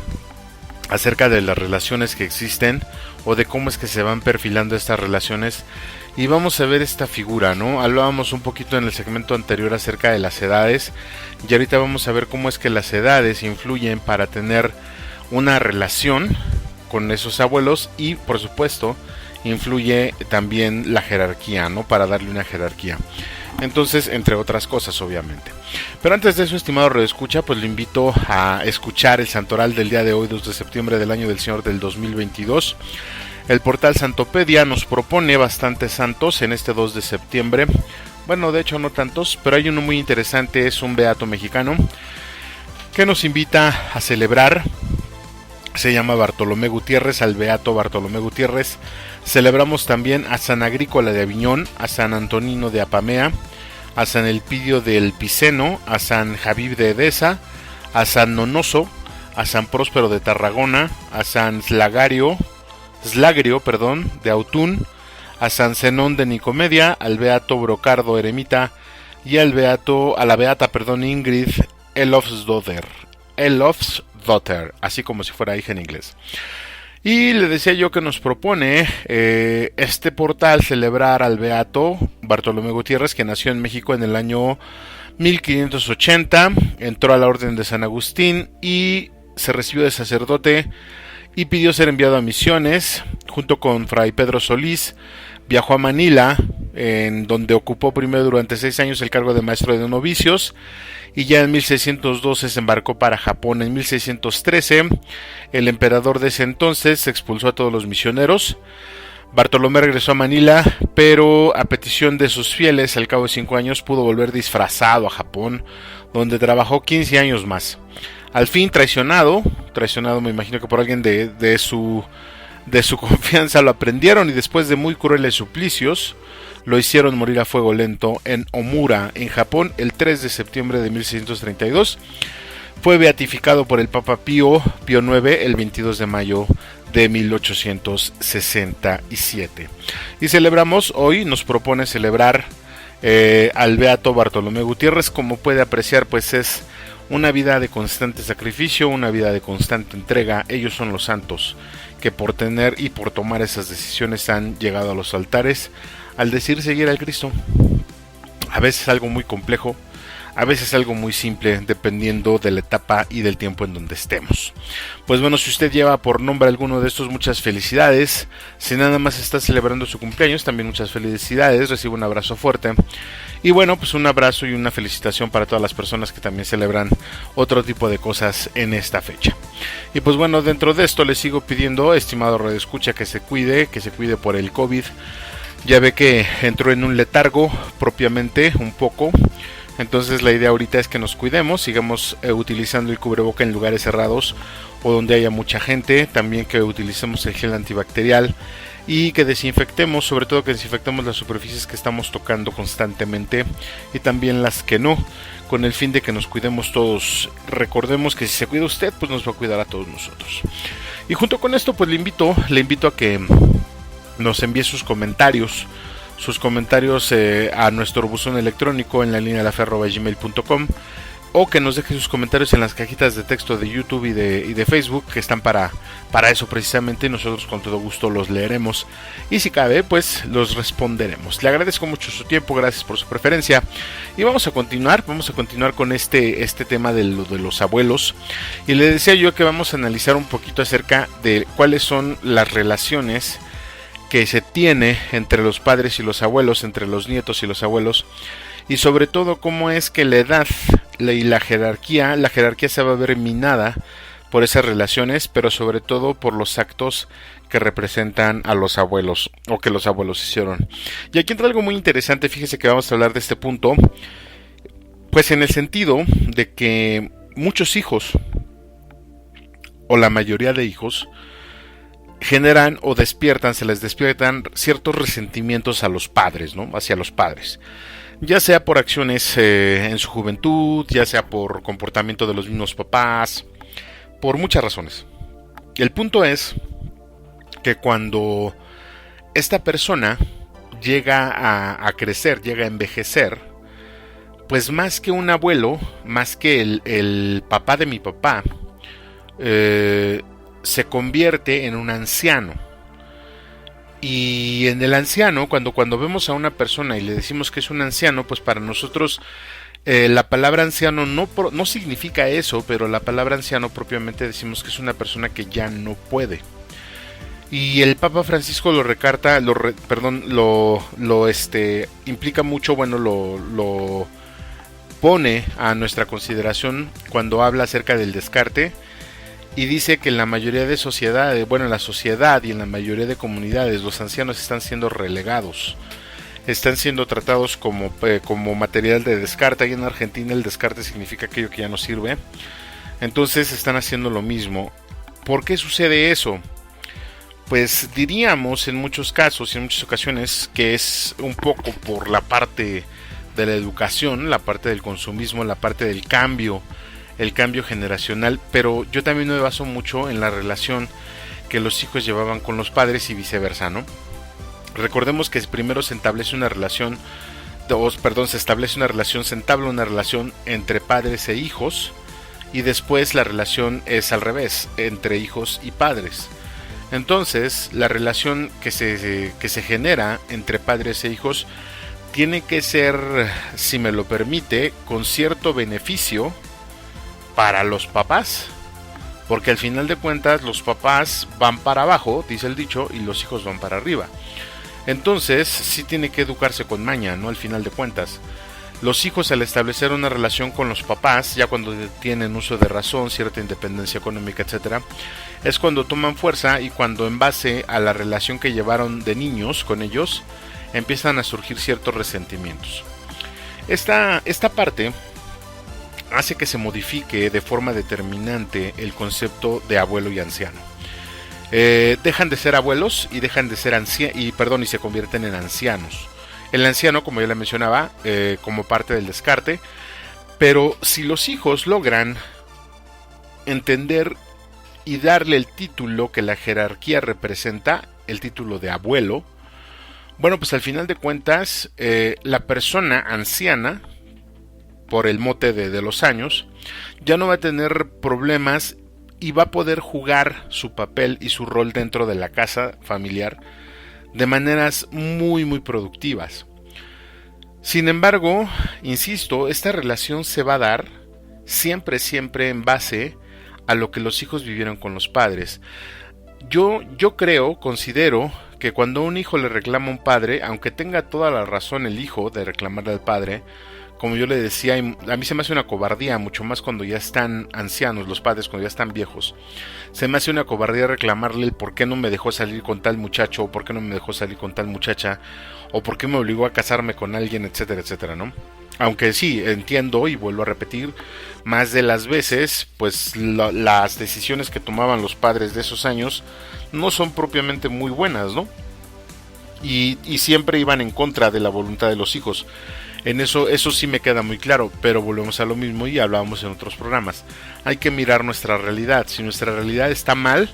acerca de las relaciones que existen o de cómo es que se van perfilando estas relaciones. Y vamos a ver esta figura, ¿no? Hablábamos un poquito en el segmento anterior acerca de las edades, y ahorita vamos a ver cómo es que las edades influyen para tener una relación con esos abuelos, y por supuesto influye también la jerarquía, ¿no? Para darle una jerarquía. Entonces, entre otras cosas, obviamente. Pero antes de eso, estimado radioescucha, pues lo invito a escuchar el santoral del día de hoy, 2 de septiembre del año del Señor del 2022. El portal Santopedia nos propone bastantes santos en este 2 de septiembre. Bueno, de hecho no tantos, pero hay uno muy interesante, es un beato mexicano que nos invita a celebrar. Se llama Bartolomé Gutiérrez, al beato Bartolomé Gutiérrez. Celebramos también a San Agrícola de Aviñón, a San Antonino de Apamea, a San Elpidio del Piceno, a San Javib de Edesa, a San Nonoso, a San Próspero de Tarragona, a San Slagrio de Autún, a San Zenón de Nicomedia, al beato Brocardo Eremita y a la beata Ingrid Elofsdotter, así como si fuera hija en inglés. Y le decía yo que nos propone este portal celebrar al beato Bartolomé Gutiérrez, que nació en México en el año 1580, entró a la orden de San Agustín y se recibió de sacerdote y pidió ser enviado a misiones. Junto con Fray Pedro Solís viajó a Manila, en donde ocupó primero durante 6 años el cargo de maestro de novicios, y ya en 1612 se embarcó para Japón. En 1613 el emperador de ese entonces expulsó a todos los misioneros. Bartolomé regresó a Manila, pero a petición de sus fieles, al cabo de 5 años pudo volver disfrazado a Japón, donde trabajó 15 años más. Al fin traicionado me imagino que por alguien de su confianza, lo aprendieron y después de muy crueles suplicios lo hicieron morir a fuego lento en Omura, en Japón, el 3 de septiembre de 1632. Fue beatificado por el Papa Pío IX el 22 de mayo de 1867. Y celebramos hoy, nos propone celebrar al beato Bartolomé Gutiérrez. Como puede apreciar, pues es una vida de constante sacrificio, una vida de constante entrega. Ellos son los santos que por tener y por tomar esas decisiones han llegado a los altares al decir seguir al Cristo. A veces algo muy complejo, a veces algo muy simple, dependiendo de la etapa y del tiempo en donde estemos. Pues bueno, si usted lleva por nombre alguno de estos, muchas felicidades. Si nada más está celebrando su cumpleaños, también muchas felicidades. Recibe un abrazo fuerte. Y bueno, pues un abrazo y una felicitación para todas las personas que también celebran otro tipo de cosas en esta fecha. Y pues bueno, dentro de esto les sigo pidiendo, estimado radioescucha, que se cuide por el COVID. Ya ve que entró en un letargo propiamente un poco. Entonces la idea ahorita es que nos cuidemos, sigamos utilizando el cubreboca en lugares cerrados o donde haya mucha gente, también que utilicemos el gel antibacterial y que desinfectemos, sobre todo que desinfectemos las superficies que estamos tocando constantemente y también las que no, con el fin de que nos cuidemos todos. Recordemos que si se cuida usted, pues nos va a cuidar a todos nosotros. Y junto con esto, pues le invito a que nos envíe sus comentarios a nuestro buzón electrónico en la línea de la fe@gmail.com, o que nos deje sus comentarios en las cajitas de texto de YouTube y de Facebook, que están para eso precisamente, y nosotros con todo gusto los leeremos y si cabe pues los responderemos. Le agradezco mucho su tiempo, gracias por su preferencia y vamos a continuar con este tema de los abuelos. Y le decía yo que vamos a analizar un poquito acerca de cuáles son las relaciones que se tiene entre los padres y los abuelos, entre los nietos y los abuelos, y sobre todo cómo es que la edad y la jerarquía se va a ver minada por esas relaciones, pero sobre todo por los actos que representan a los abuelos o que los abuelos hicieron. Y aquí entra algo muy interesante, fíjese que vamos a hablar de este punto, pues en el sentido de que muchos hijos, o la mayoría de hijos, generan o se les despiertan ciertos resentimientos a los padres, ¿no? Hacia los padres. Ya sea por acciones en su juventud, ya sea por comportamiento de los mismos papás, por muchas razones. El punto es que cuando esta persona llega a crecer, llega a envejecer, pues más que un abuelo, más que el papá de mi papá, se convierte en un anciano. Y en el anciano, cuando vemos a una persona y le decimos que es un anciano, pues para nosotros la palabra anciano no significa eso, pero la palabra anciano propiamente decimos que es una persona que ya no puede. Y el Papa Francisco lo implica mucho, lo pone a nuestra consideración cuando habla acerca del descarte. Y dice que en la mayoría de sociedades, en la sociedad y en la mayoría de comunidades, los ancianos están siendo relegados, están siendo tratados como material de descarte. Ahí en Argentina el descarte significa aquello que ya no sirve. Entonces están haciendo lo mismo. ¿Por qué sucede eso? Pues diríamos en muchos casos y en muchas ocasiones que es un poco por la parte de la educación, la parte del consumismo, la parte del cambio, el cambio generacional, pero yo también me baso mucho en la relación que los hijos llevaban con los padres y viceversa, ¿no? Recordemos que primero se establece una relación una relación entre padres e hijos, y después la relación es al revés, entre hijos y padres. Entonces, la relación que se genera entre padres e hijos tiene que ser, si me lo permite, con cierto beneficio para los papás, porque al final de cuentas los papás van para abajo, dice el dicho, y los hijos van para arriba. Entonces sí tiene que educarse con maña, ¿no? Al final de cuentas, los hijos, al establecer una relación con los papás, ya cuando tienen uso de razón, cierta independencia económica, etcétera, es cuando toman fuerza, y cuando en base a la relación que llevaron de niños con ellos empiezan a surgir ciertos resentimientos. Esta parte hace que se modifique de forma determinante el concepto de abuelo y anciano. Dejan de ser abuelos y y se convierten en ancianos. El anciano, como ya le mencionaba, como parte del descarte, pero si los hijos logran entender y darle el título que la jerarquía representa, el título de abuelo, pues al final de cuentas, la persona anciana, por el mote de los años, ya no va a tener problemas y va a poder jugar su papel y su rol dentro de la casa familiar de maneras muy muy productivas. Sin embargo, insisto, esta relación se va a dar siempre en base a lo que los hijos vivieron con los padres. Yo considero que cuando un hijo le reclama a un padre, aunque tenga toda la razón el hijo de reclamarle al padre, como yo le decía, a mí se me hace una cobardía, mucho más cuando ya están ancianos los padres, cuando ya están viejos. Se me hace una cobardía reclamarle el por qué no me dejó salir con tal muchacho, o por qué no me dejó salir con tal muchacha, o por qué me obligó a casarme con alguien, etcétera, etcétera, ¿no? Aunque sí, entiendo y vuelvo a repetir, más de las veces, pues las decisiones que tomaban los padres de esos años no son propiamente muy buenas, ¿no? Y siempre iban en contra de la voluntad de los hijos. En eso sí me queda muy claro, pero volvemos a lo mismo y hablábamos en otros programas. Hay que mirar nuestra realidad. Si nuestra realidad está mal,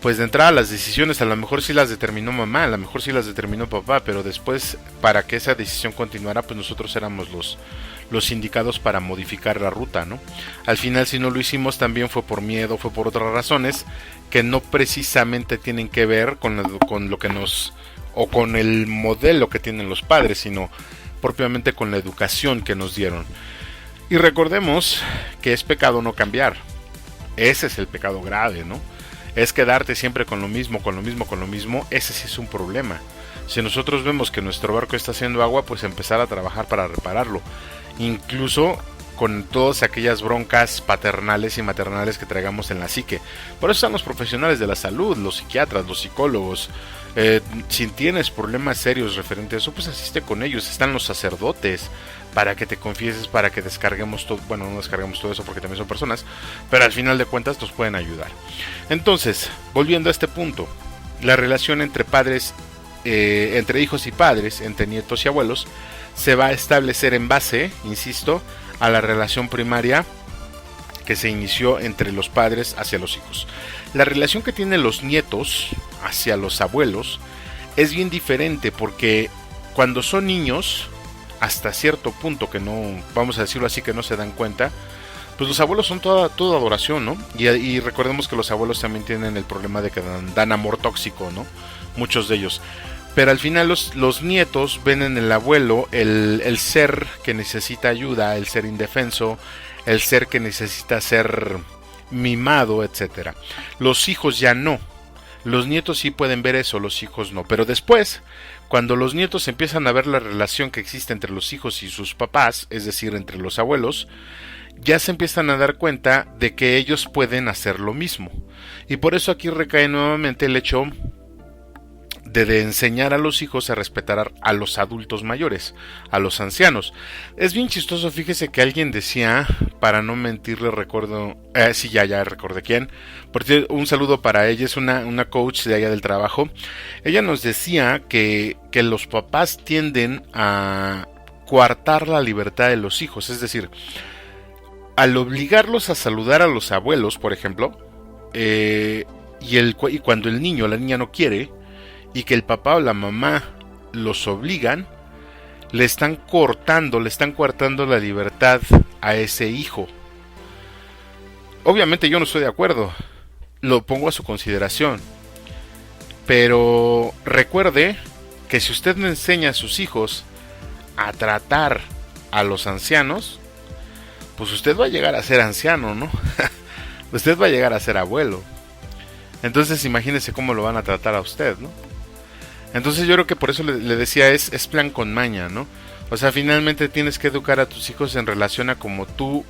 pues de entrada las decisiones a lo mejor sí las determinó mamá, a lo mejor sí las determinó papá, pero después para que esa decisión continuara, pues nosotros éramos los indicados para modificar la ruta, ¿no? Al final, si no lo hicimos, también fue por miedo, fue por otras razones que no precisamente tienen que ver con lo que nos, o con el modelo que tienen los padres, sino propiamente con la educación que nos dieron. Y recordemos que es pecado no cambiar. Ese es el pecado grave, ¿no? Es quedarte siempre con lo mismo, ese sí es un problema. Si nosotros vemos que nuestro barco está haciendo agua, pues empezar a trabajar para repararlo. Incluso con todas aquellas broncas paternales y maternales que traigamos en la psique. Por eso están los profesionales de la salud, los psiquiatras, los psicólogos. Si tienes problemas serios referentes a eso, pues asiste con ellos. Están los sacerdotes para que te confieses, para que descarguemos todo. Bueno, no descarguemos todo eso porque también son personas, pero al final de cuentas nos pueden ayudar. Entonces, volviendo a este punto, la relación entre padres, entre hijos y padres, entre nietos y abuelos, se va a establecer en base, insisto, a la relación primaria que se inició entre los padres hacia los hijos. La relación que tienen los nietos hacia los abuelos es bien diferente, porque cuando son niños, hasta cierto punto que no, vamos a decirlo así, que no se dan cuenta, pues los abuelos son toda adoración, ¿no? Y recordemos que los abuelos también tienen el problema de que dan amor tóxico, ¿no? Muchos de ellos. Pero al final los nietos ven en el abuelo el ser que necesita ayuda, el ser indefenso, el ser que necesita ser mimado, etcétera. Los hijos ya no. Los nietos sí pueden ver eso, los hijos no. Pero después, cuando los nietos empiezan a ver la relación que existe entre los hijos y sus papás, es decir, entre los abuelos, ya se empiezan a dar cuenta de que ellos pueden hacer lo mismo. Y por eso aquí recae nuevamente el hecho de enseñar a los hijos a respetar a los adultos mayores, a los ancianos. Es bien chistoso, fíjese que alguien decía, para no mentirle, recuerdo, sí, ya recordé quién, porque un saludo para ella, es una coach de allá del trabajo. Ella nos decía que los papás tienden a coartar la libertad de los hijos, es decir, al obligarlos a saludar a los abuelos, por ejemplo, y cuando el niño o la niña no quiere, y que el papá o la mamá los obligan, le están coartando la libertad a ese hijo. Obviamente yo no estoy de acuerdo, lo pongo a su consideración, pero recuerde que si usted no enseña a sus hijos a tratar a los ancianos, pues usted va a llegar a ser anciano, ¿no? Usted va a llegar a ser abuelo. Entonces imagínese cómo lo van a tratar a usted, ¿no? Entonces yo creo que por eso le decía, es plan con maña, ¿no? O sea, finalmente tienes que educar a tus hijos en relación a cómo tú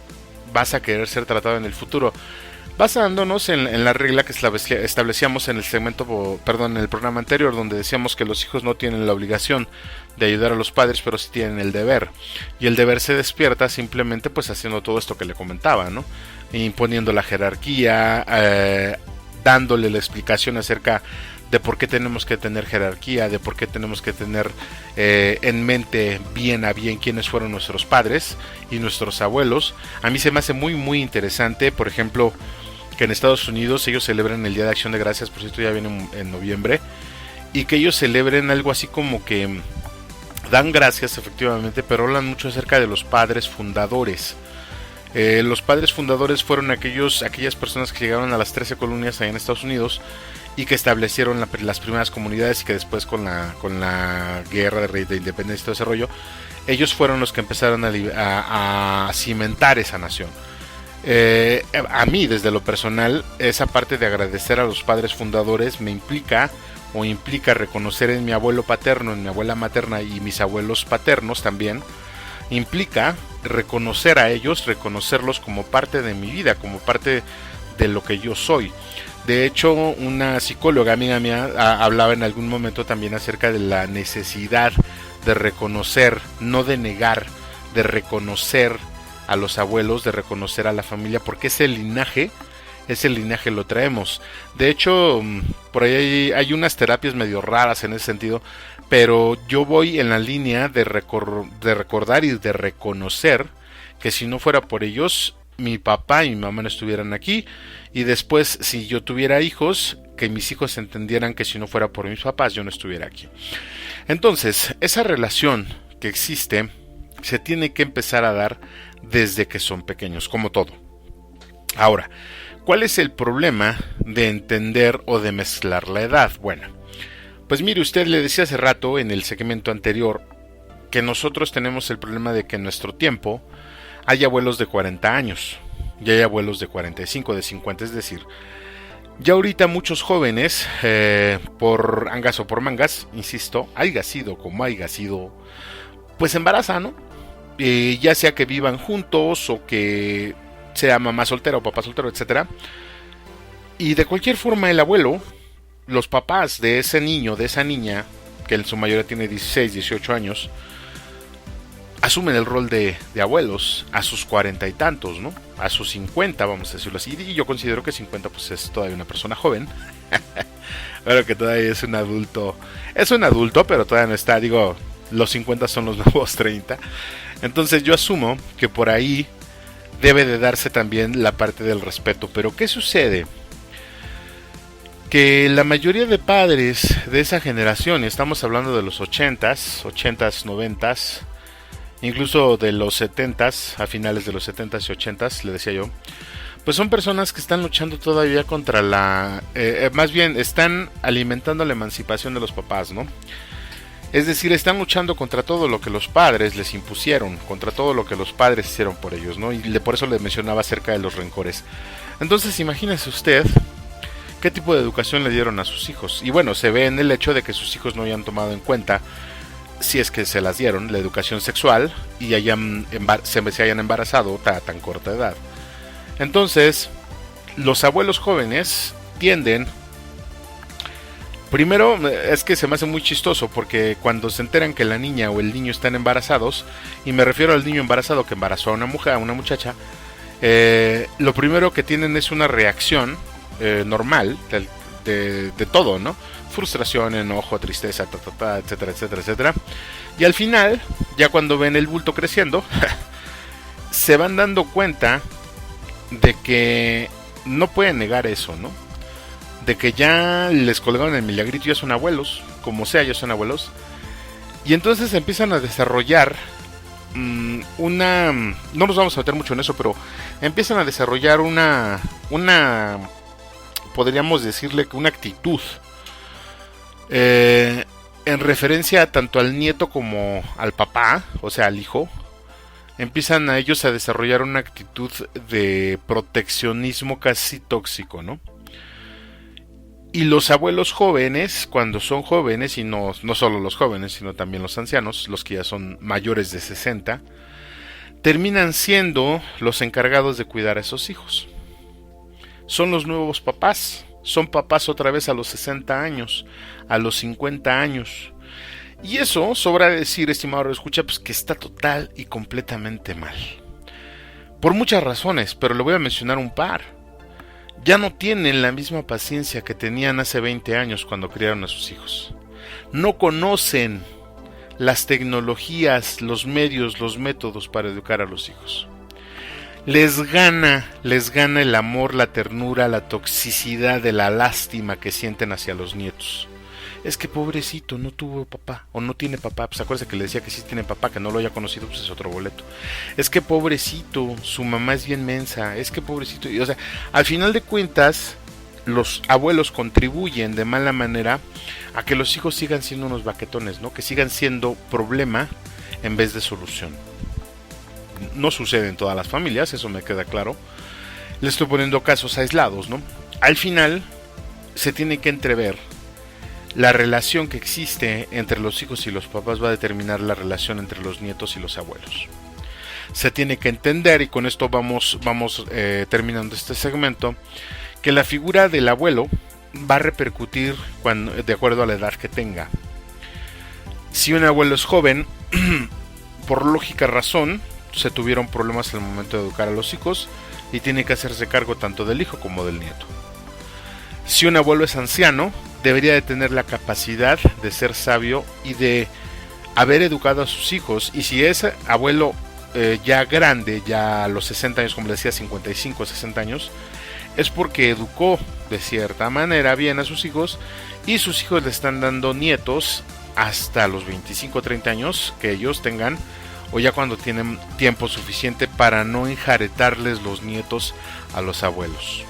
vas a querer ser tratado en el futuro, basándonos en la regla que establecíamos en en el programa anterior, donde decíamos que los hijos no tienen la obligación de ayudar a los padres, pero sí tienen el deber. Y el deber se despierta simplemente pues haciendo todo esto que le comentaba, ¿no? Imponiendo la jerarquía, dándole la explicación acerca de por qué tenemos que tener jerarquía, de por qué tenemos que tener en mente bien a bien quiénes fueron nuestros padres y nuestros abuelos. A mí se me hace muy muy interesante, por ejemplo, que en Estados Unidos ellos celebran el Día de Acción de Gracias, por cierto ya viene en noviembre, y que ellos celebren algo así como que dan gracias efectivamente, pero hablan mucho acerca de los padres fundadores. Los padres fundadores fueron aquellas personas que llegaron a las 13 colonias allá en Estados Unidos y que establecieron las primeras comunidades, y que después con la guerra de independencia y todo ese rollo, ellos fueron los que empezaron a cimentar esa nación. A mí, desde lo personal, esa parte de agradecer a los padres fundadores me implica reconocer en mi abuelo paterno, en mi abuela materna y mis abuelos paternos también. Implica reconocer a ellos, reconocerlos como parte de mi vida, como parte de lo que yo soy. De hecho, una psicóloga amiga mía hablaba en algún momento también acerca de la necesidad de reconocer, no de negar, de reconocer a los abuelos, de reconocer a la familia, porque ese linaje lo traemos. De hecho, por ahí hay unas terapias medio raras en ese sentido, pero yo voy en la línea de recordar y de reconocer que si no fuera por ellos, mi papá y mi mamá no estuvieran aquí, y después, si yo tuviera hijos, que mis hijos entendieran que si no fuera por mis papás, yo no estuviera aquí. Entonces, esa relación que existe se tiene que empezar a dar desde que son pequeños, como todo. Ahora, ¿cuál es el problema de entender o de mezclar la edad? Bueno, pues mire, usted le decía hace rato en el segmento anterior que nosotros tenemos el problema de que en nuestro tiempo hay abuelos de 40 años y hay abuelos de 45, de 50, es decir, ya ahorita muchos jóvenes, por angas o por mangas, insisto, haya sido como haya sido, pues embarazan, ¿no? Ya sea que vivan juntos o que sea mamá soltera o papá soltero, etcétera. Y de cualquier forma el abuelo, los papás de ese niño, de esa niña, que en su mayoría tiene 16, 18 años, asumen el rol de abuelos a sus 40 y tantos, ¿no? A sus 50, vamos a decirlo así. Y yo considero que 50 pues es todavía una persona joven. Pero que todavía es un adulto. Es un adulto, pero todavía no está, digo, los 50 son los nuevos 30. Entonces yo asumo que por ahí debe de darse también la parte del respeto. Pero ¿qué sucede? Que la mayoría de padres de esa generación, estamos hablando de los 80s, 90s, incluso de los 70s, a finales de los 70s y 80s, le decía yo, pues son personas que están luchando todavía contra más bien están alimentando la emancipación de los papás, ¿no? Es decir, están luchando contra todo lo que los padres les impusieron, contra todo lo que los padres hicieron por ellos, ¿no? Y por eso les mencionaba acerca de los rencores. Entonces, imagínese usted qué tipo de educación le dieron a sus hijos. Y bueno, se ve en el hecho de que sus hijos no hayan tomado en cuenta, si es que se las dieron, la educación sexual y se hayan embarazado a tan corta edad. Entonces, los abuelos jóvenes tienden... Primero, es que se me hace muy chistoso porque cuando se enteran que la niña o el niño están embarazados, y me refiero al niño embarazado que embarazó a una mujer, a una muchacha, lo primero que tienen es una reacción normal de todo, ¿no? Frustración, enojo, tristeza, etcétera, etcétera, etcétera. Y al final, ya cuando ven el bulto creciendo, se van dando cuenta de que no pueden negar eso, ¿no? De que ya les colgaron el milagrito, ya son abuelos, como sea, ya son abuelos. Y entonces empiezan a desarrollar no nos vamos a meter mucho en eso, pero empiezan a desarrollar una podríamos decirle que una actitud en referencia tanto al nieto como al papá, o sea al hijo. Empiezan a ellos a desarrollar una actitud de proteccionismo casi tóxico, ¿no? Y los abuelos jóvenes, cuando son jóvenes, y no solo los jóvenes, sino también los ancianos, los que ya son mayores de 60, terminan siendo los encargados de cuidar a esos hijos. Son los nuevos papás, son papás otra vez a los 60 años, a los 50 años. Y eso, sobra decir, estimado escucha, pues que está total y completamente mal. Por muchas razones, pero le voy a mencionar un par. Ya no tienen la misma paciencia que tenían hace 20 años cuando criaron a sus hijos. No conocen las tecnologías, los medios, los métodos para educar a los hijos. Les gana el amor, la ternura, la toxicidad de la lástima que sienten hacia los nietos. Es que pobrecito, no tuvo papá, o no tiene papá. Pues acuérdense que le decía que sí tiene papá, que no lo haya conocido, pues es otro boleto. Es que pobrecito, su mamá es bien mensa, es que pobrecito. O sea, al final de cuentas, los abuelos contribuyen de mala manera a que los hijos sigan siendo unos baquetones, ¿no? Que sigan siendo problema en vez de solución. No sucede en todas las familias, eso me queda claro. Le estoy poniendo casos aislados, ¿no? Al final, se tiene que entrever la relación que existe entre los hijos y los papás va a determinar la relación entre los nietos y los abuelos. Se tiene que entender, y con esto vamos terminando este segmento, que la figura del abuelo va a repercutir de acuerdo a la edad que tenga. Si un abuelo es joven, por lógica razón, se tuvieron problemas al momento de educar a los hijos y tiene que hacerse cargo tanto del hijo como del nieto. Si un abuelo es anciano, debería de tener la capacidad de ser sabio y de haber educado a sus hijos, y si es abuelo ya grande, ya a los 60 años, como le decía, 55 o 60 años, es porque educó de cierta manera bien a sus hijos, y sus hijos le están dando nietos hasta los 25 o 30 años que ellos tengan, o ya cuando tienen tiempo suficiente para no enjaretarles los nietos a los abuelos.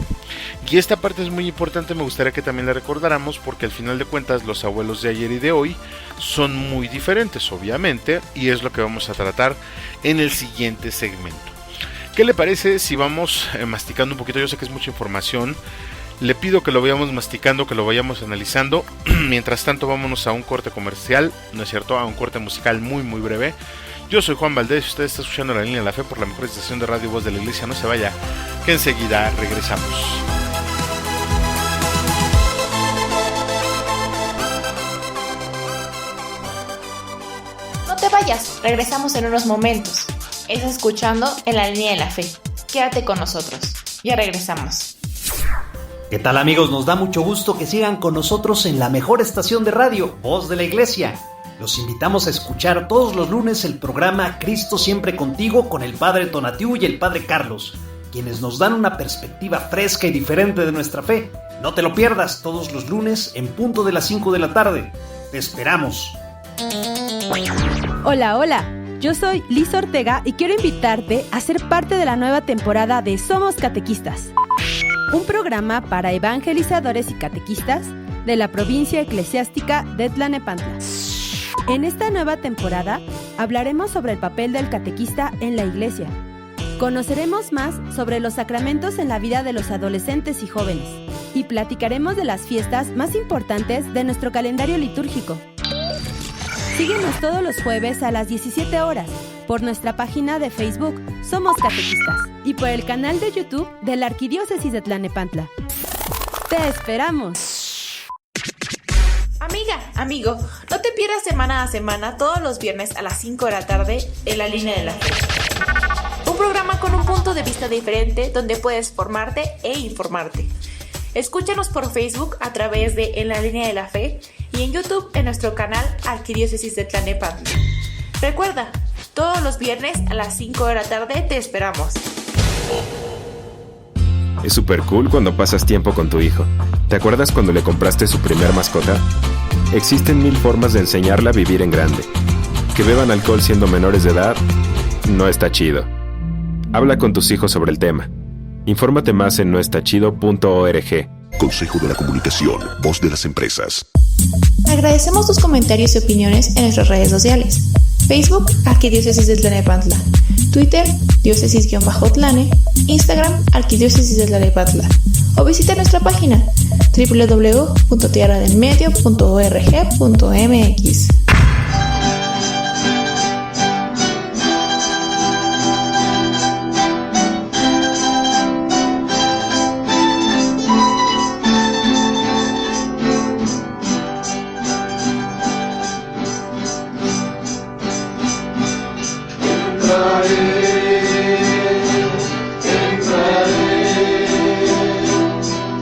Y esta parte es muy importante, me gustaría que también la recordáramos, porque al final de cuentas los abuelos de ayer y de hoy son muy diferentes, obviamente, y es lo que vamos a tratar en el siguiente segmento. ¿Qué le parece si vamos masticando un poquito? Yo sé que es mucha información, le pido que lo vayamos masticando, que lo vayamos analizando. Mientras tanto, vámonos a un corte comercial, no es cierto, a un corte musical muy muy breve. Yo soy Juan Valdés y usted está escuchando La Línea de la Fe por la mejor estación de radio Voz de la Iglesia. No se vaya, que enseguida regresamos. No te vayas, regresamos en unos momentos. Estás escuchando En la Línea de la Fe. Quédate con nosotros, ya regresamos. ¿Qué tal, amigos? Nos da mucho gusto que sigan con nosotros en la mejor estación de radio, Voz de la Iglesia. Los invitamos a escuchar todos los lunes el programa Cristo Siempre Contigo con el Padre Tonatiuh y el Padre Carlos, quienes nos dan una perspectiva fresca y diferente de nuestra fe. No te lo pierdas, todos los lunes en punto de las 5 de la tarde. Te esperamos. Hola, hola. Yo soy Liz Ortega y quiero invitarte a ser parte de la nueva temporada de Somos Catequistas, un programa para evangelizadores y catequistas de la provincia eclesiástica de Tlalnepantla. En esta nueva temporada hablaremos sobre el papel del catequista en la iglesia. Conoceremos más sobre los sacramentos en la vida de los adolescentes y jóvenes y platicaremos de las fiestas más importantes de nuestro calendario litúrgico. Síguenos todos los jueves a las 17 horas por nuestra página de Facebook Somos Catequistas y por el canal de YouTube de la Arquidiócesis de Tlalnepantla. ¡Te esperamos! Amiga, amigo, no te pierdas semana a semana todos los viernes a las 5 de la tarde en La Línea de la Fe. Un programa con un punto de vista diferente donde puedes formarte e informarte. Escúchanos por Facebook a través de En la Línea de la Fe y en YouTube en nuestro canal Arquidiócesis de Tlalnepantla. Recuerda, todos los viernes a las 5 de la tarde te esperamos. Es súper cool cuando pasas tiempo con tu hijo. ¿Te acuerdas cuando le compraste su primer mascota? Existen 1000 formas de enseñarla a vivir en grande. Que beban alcohol siendo menores de edad no está chido. Habla con tus hijos sobre el tema. Infórmate más en noestachido.org. Consejo de la Comunicación, Voz de las Empresas. Agradecemos tus comentarios y opiniones en nuestras redes sociales. Facebook, Arquidiócesis de Tlalnepantla. Twitter, diócesis-tlane. Instagram, Arquidiócesis de Tlalnepantla. O visita nuestra página www.tierradelmedio.org.mx.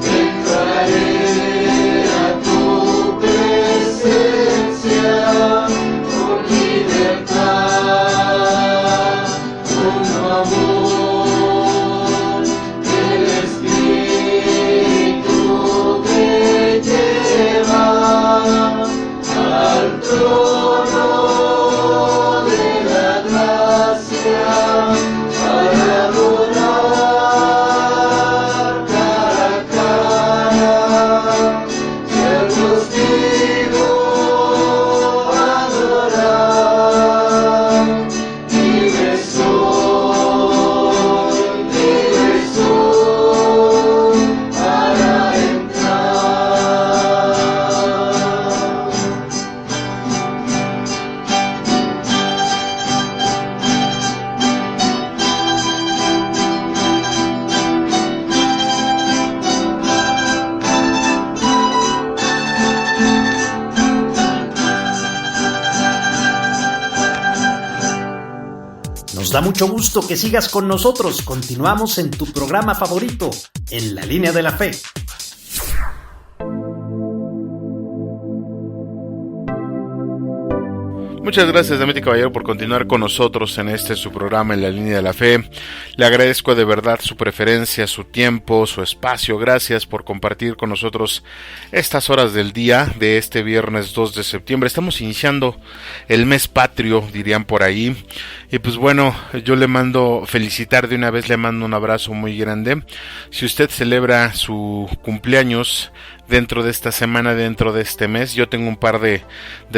Entraré a tu presencia. Nos da mucho gusto que sigas con nosotros. Continuamos en tu programa favorito, En la Línea de la Fe. Muchas gracias, Demetrio Caballero, por continuar con nosotros en su programa En la Línea de la Fe. Le agradezco de verdad su preferencia, su tiempo, su espacio. Gracias por compartir con nosotros estas horas del día de este viernes 2 de septiembre. Estamos iniciando el mes patrio, dirían por ahí. Y pues bueno, yo le mando felicitar de una vez, le mando un abrazo muy grande. Si usted celebra su cumpleaños dentro de esta semana, dentro de este mes, yo tengo un par de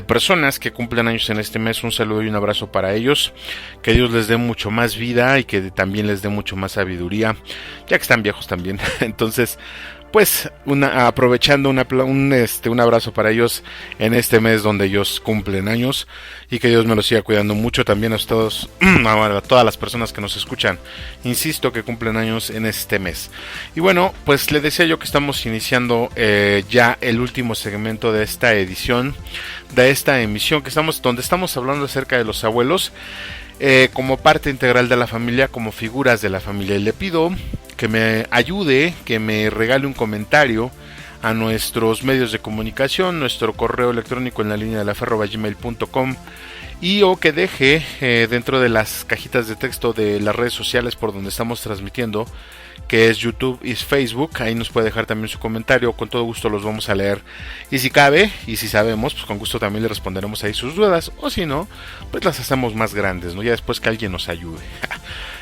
personas que cumplen años en este mes. Un saludo y un abrazo para ellos, que Dios les dé mucho más vida y que también les dé mucho más sabiduría, ya que están viejos también. Entonces, pues aprovechando un abrazo para ellos en este mes donde ellos cumplen años, y que Dios me los siga cuidando mucho también a todos, a todas las personas que nos escuchan, insisto, que cumplen años en este mes. Y bueno, pues le decía yo que estamos iniciando ya el último segmento de esta edición, de esta emisión, donde estamos hablando acerca de los abuelos como parte integral de la familia, como figuras de la familia. Y le pido que me ayude, que me regale un comentario a nuestros medios de comunicación, nuestro correo electrónico en la línea de la fe@gmail.com, y o que deje dentro de las cajitas de texto de las redes sociales por donde estamos transmitiendo, que es YouTube y Facebook. Ahí nos puede dejar también su comentario, con todo gusto los vamos a leer, y si cabe, y si sabemos, pues con gusto también le responderemos ahí sus dudas, o si no, pues las hacemos más grandes, ¿no? Ya después que alguien nos ayude.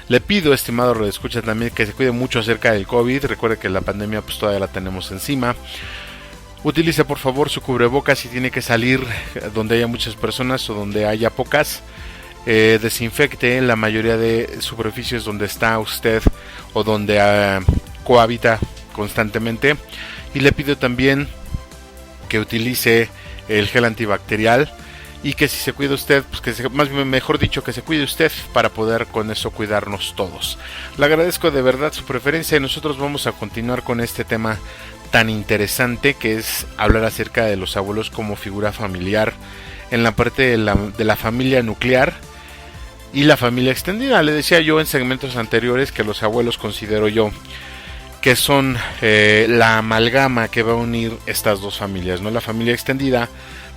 Le pido, estimado redescucha, también que se cuide mucho acerca del COVID. Recuerde que la pandemia pues todavía la tenemos encima. Utilice por favor su cubrebocas si tiene que salir donde haya muchas personas o donde haya pocas. Desinfecte la mayoría de superficies donde está usted o donde cohabita constantemente. Y le pido también que utilice el gel antibacterial, y que si se cuida usted, pues que mejor dicho, que se cuide usted para poder con eso cuidarnos todos. Le agradezco de verdad su preferencia, y nosotros vamos a continuar con este tema tan interesante, que es hablar acerca de los abuelos como figura familiar en la parte de la familia nuclear y la familia extendida. Le decía yo en segmentos anteriores que los abuelos considero yo que son la amalgama que va a unir estas dos familias, ¿no? La familia extendida,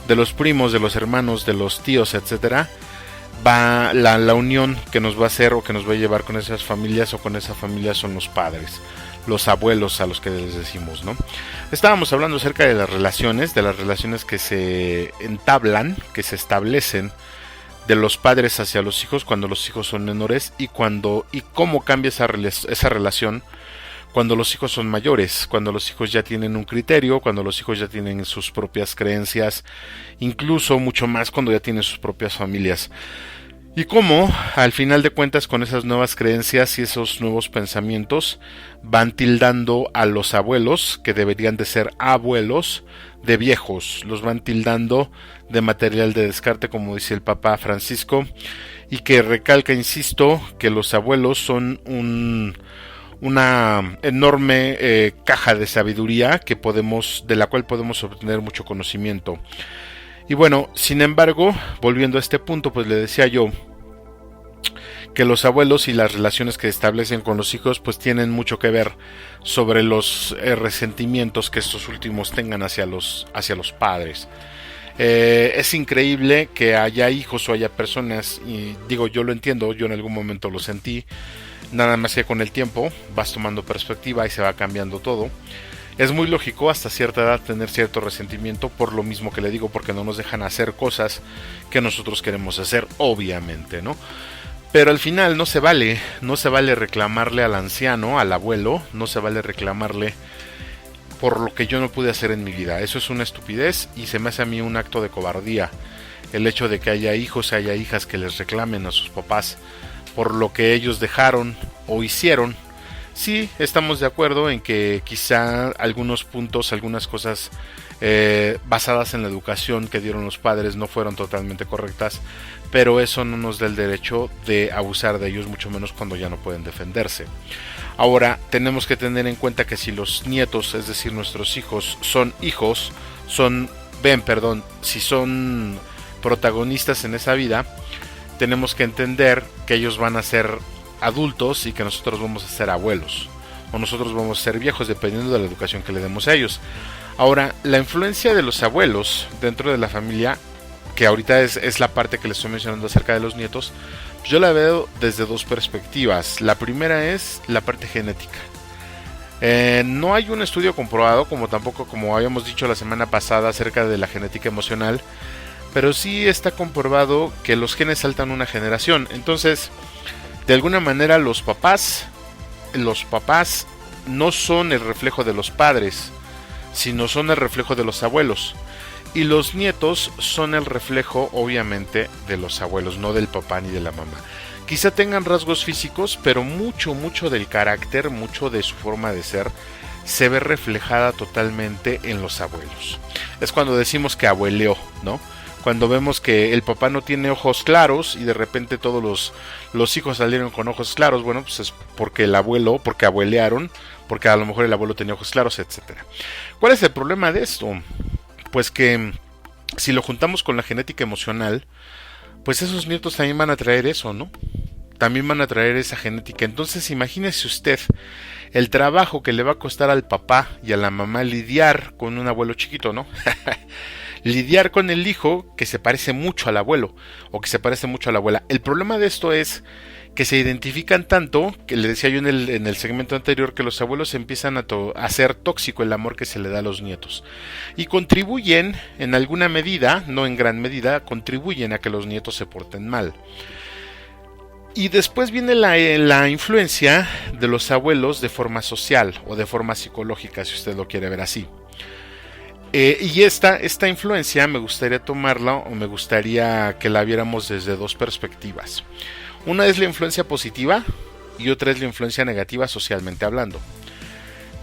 de los primos, de los hermanos, de los tíos, etcétera, va la unión que nos va a hacer o que nos va a llevar con esas familias o con esa familia son los padres, los abuelos a los que les decimos, ¿no? Estábamos hablando acerca de las relaciones que se entablan, que se establecen de los padres hacia los hijos cuando los hijos son menores, y cómo cambia esa relación cuando los hijos son mayores, cuando los hijos ya tienen un criterio, cuando los hijos ya tienen sus propias creencias, incluso mucho más cuando ya tienen sus propias familias. Y cómo, al final de cuentas, con esas nuevas creencias y esos nuevos pensamientos, van tildando a los abuelos, que deberían de ser abuelos, de viejos. Los van tildando de material de descarte, como dice el Papa Francisco, y que recalca, insisto, que los abuelos son una enorme caja de sabiduría de la cual podemos obtener mucho conocimiento. Y bueno, sin embargo, volviendo a este punto, pues le decía yo que los abuelos y las relaciones que establecen con los hijos pues tienen mucho que ver sobre los resentimientos que estos últimos tengan hacia los padres. Es increíble que haya hijos o haya personas, y digo, yo lo entiendo, yo en algún momento lo sentí, nada más que con el tiempo vas tomando perspectiva y se va cambiando todo. Es muy lógico hasta cierta edad tener cierto resentimiento por lo mismo que le digo, porque no nos dejan hacer cosas que nosotros queremos hacer, obviamente, ¿no? Pero al final no se vale reclamarle al anciano, al abuelo, no se vale reclamarle por lo que yo no pude hacer en mi vida. Eso es una estupidez y se me hace a mí un acto de cobardía. El hecho de que haya hijos, haya hijas que les reclamen a sus papás por lo que ellos dejaron o hicieron. Sí, estamos de acuerdo en que quizá algunos puntos, algunas cosas basadas en la educación que dieron los padres no fueron totalmente correctas, pero eso no nos da el derecho de abusar de ellos, mucho menos cuando ya no pueden defenderse. Ahora, tenemos que tener en cuenta que si los nietos, es decir, nuestros hijos, si son protagonistas en esa vida, tenemos que entender que ellos van a ser adultos y que nosotros vamos a ser abuelos, o nosotros vamos a ser viejos, dependiendo de la educación que le demos a ellos. Ahora, la influencia de los abuelos dentro de la familia, que ahorita es la parte que les estoy mencionando acerca de los nietos, yo la veo desde dos perspectivas. La primera es la parte genética. No hay un estudio comprobado, como tampoco como habíamos dicho la semana pasada acerca de la genética emocional, pero sí está comprobado que los genes saltan una generación. Entonces, de alguna manera los papás no son el reflejo de los padres, sino son el reflejo de los abuelos. Y los nietos son el reflejo, obviamente, de los abuelos, no del papá ni de la mamá. Quizá tengan rasgos físicos, pero mucho del carácter, mucho de su forma de ser, se ve reflejada totalmente en los abuelos. Es cuando decimos que abueleó, ¿no? Cuando vemos que el papá no tiene ojos claros y de repente todos los hijos salieron con ojos claros, bueno, pues es porque porque abuelearon, porque a lo mejor el abuelo tenía ojos claros, etcétera. ¿Cuál es el problema de esto? Pues que si lo juntamos con la genética emocional, pues esos nietos también van a traer eso, ¿no? También van a traer esa genética. Entonces imagínese usted el trabajo que le va a costar al papá y a la mamá lidiar con un abuelo chiquito, ¿no? Lidiar con el hijo que se parece mucho al abuelo o que se parece mucho a la abuela. El problema de esto es que se identifican tanto, que le decía yo en el segmento anterior, que los abuelos empiezan a hacer tóxico el amor que se le da a los nietos. Y contribuyen en alguna medida, no en gran medida, contribuyen a que los nietos se porten mal. Y después viene la influencia de los abuelos de forma social o de forma psicológica, si usted lo quiere ver así. Y esta influencia me gustaría tomarla, o me gustaría que la viéramos desde dos perspectivas. Una es la influencia positiva y otra es la influencia negativa socialmente hablando.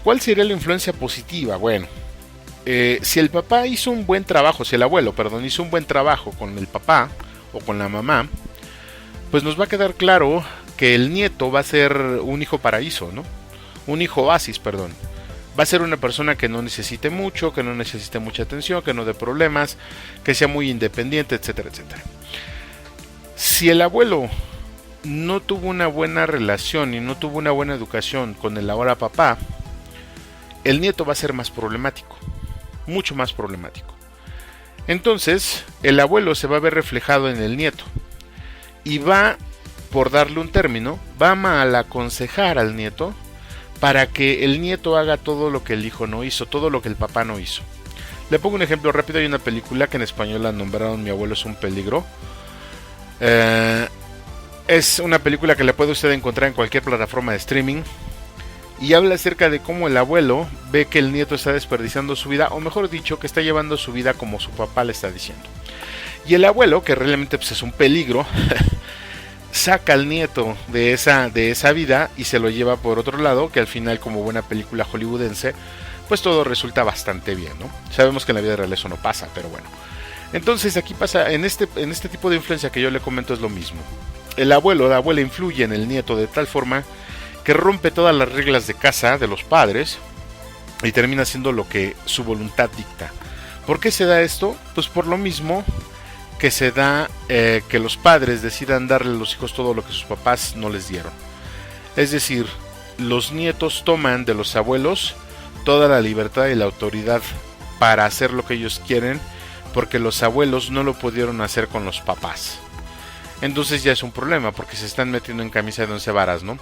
¿Cuál sería la influencia positiva? Bueno, si el papá hizo un buen trabajo, si el abuelo, perdón, hizo un buen trabajo con el papá o con la mamá, pues nos va a quedar claro que el nieto va a ser un hijo paraíso, ¿no? Un hijo oasis, perdón. Va a ser una persona que no necesite mucho, que no necesite mucha atención, que no dé problemas, que sea muy independiente, etcétera, etcétera. Si el abuelo no tuvo una buena relación y no tuvo una buena educación con el ahora papá, el nieto va a ser más problemático, mucho más problemático. Entonces, el abuelo se va a ver reflejado en el nieto y va, por darle un término, va a mal aconsejar al nieto para que el nieto haga todo lo que el hijo no hizo, todo lo que el papá no hizo. Le pongo un ejemplo rápido. Hay una película que en español la nombraron Mi abuelo es un peligro. Es una película que le puede usted encontrar en cualquier plataforma de streaming y habla acerca de cómo el abuelo ve que el nieto está desperdiciando su vida, o mejor dicho, que está llevando su vida como su papá le está diciendo. Y el abuelo, que realmente pues, es un peligro, saca al nieto de esa vida y se lo lleva por otro lado, que al final, como buena película hollywoodense, pues todo resulta bastante bien, ¿no? Sabemos que en la vida real eso no pasa, pero bueno. Entonces aquí pasa, en este tipo de influencia que yo le comento es lo mismo. El abuelo o la abuela influye en el nieto de tal forma que rompe todas las reglas de casa de los padres y termina haciendo lo que su voluntad dicta. ¿Por qué se da esto? Pues por lo mismo que se da que los padres decidan darle a los hijos todo lo que sus papás no les dieron. Es decir, los nietos toman de los abuelos toda la libertad y la autoridad para hacer lo que ellos quieren, porque los abuelos no lo pudieron hacer con los papás. Entonces ya es un problema, porque se están metiendo en camisa de 11 varas, ¿no?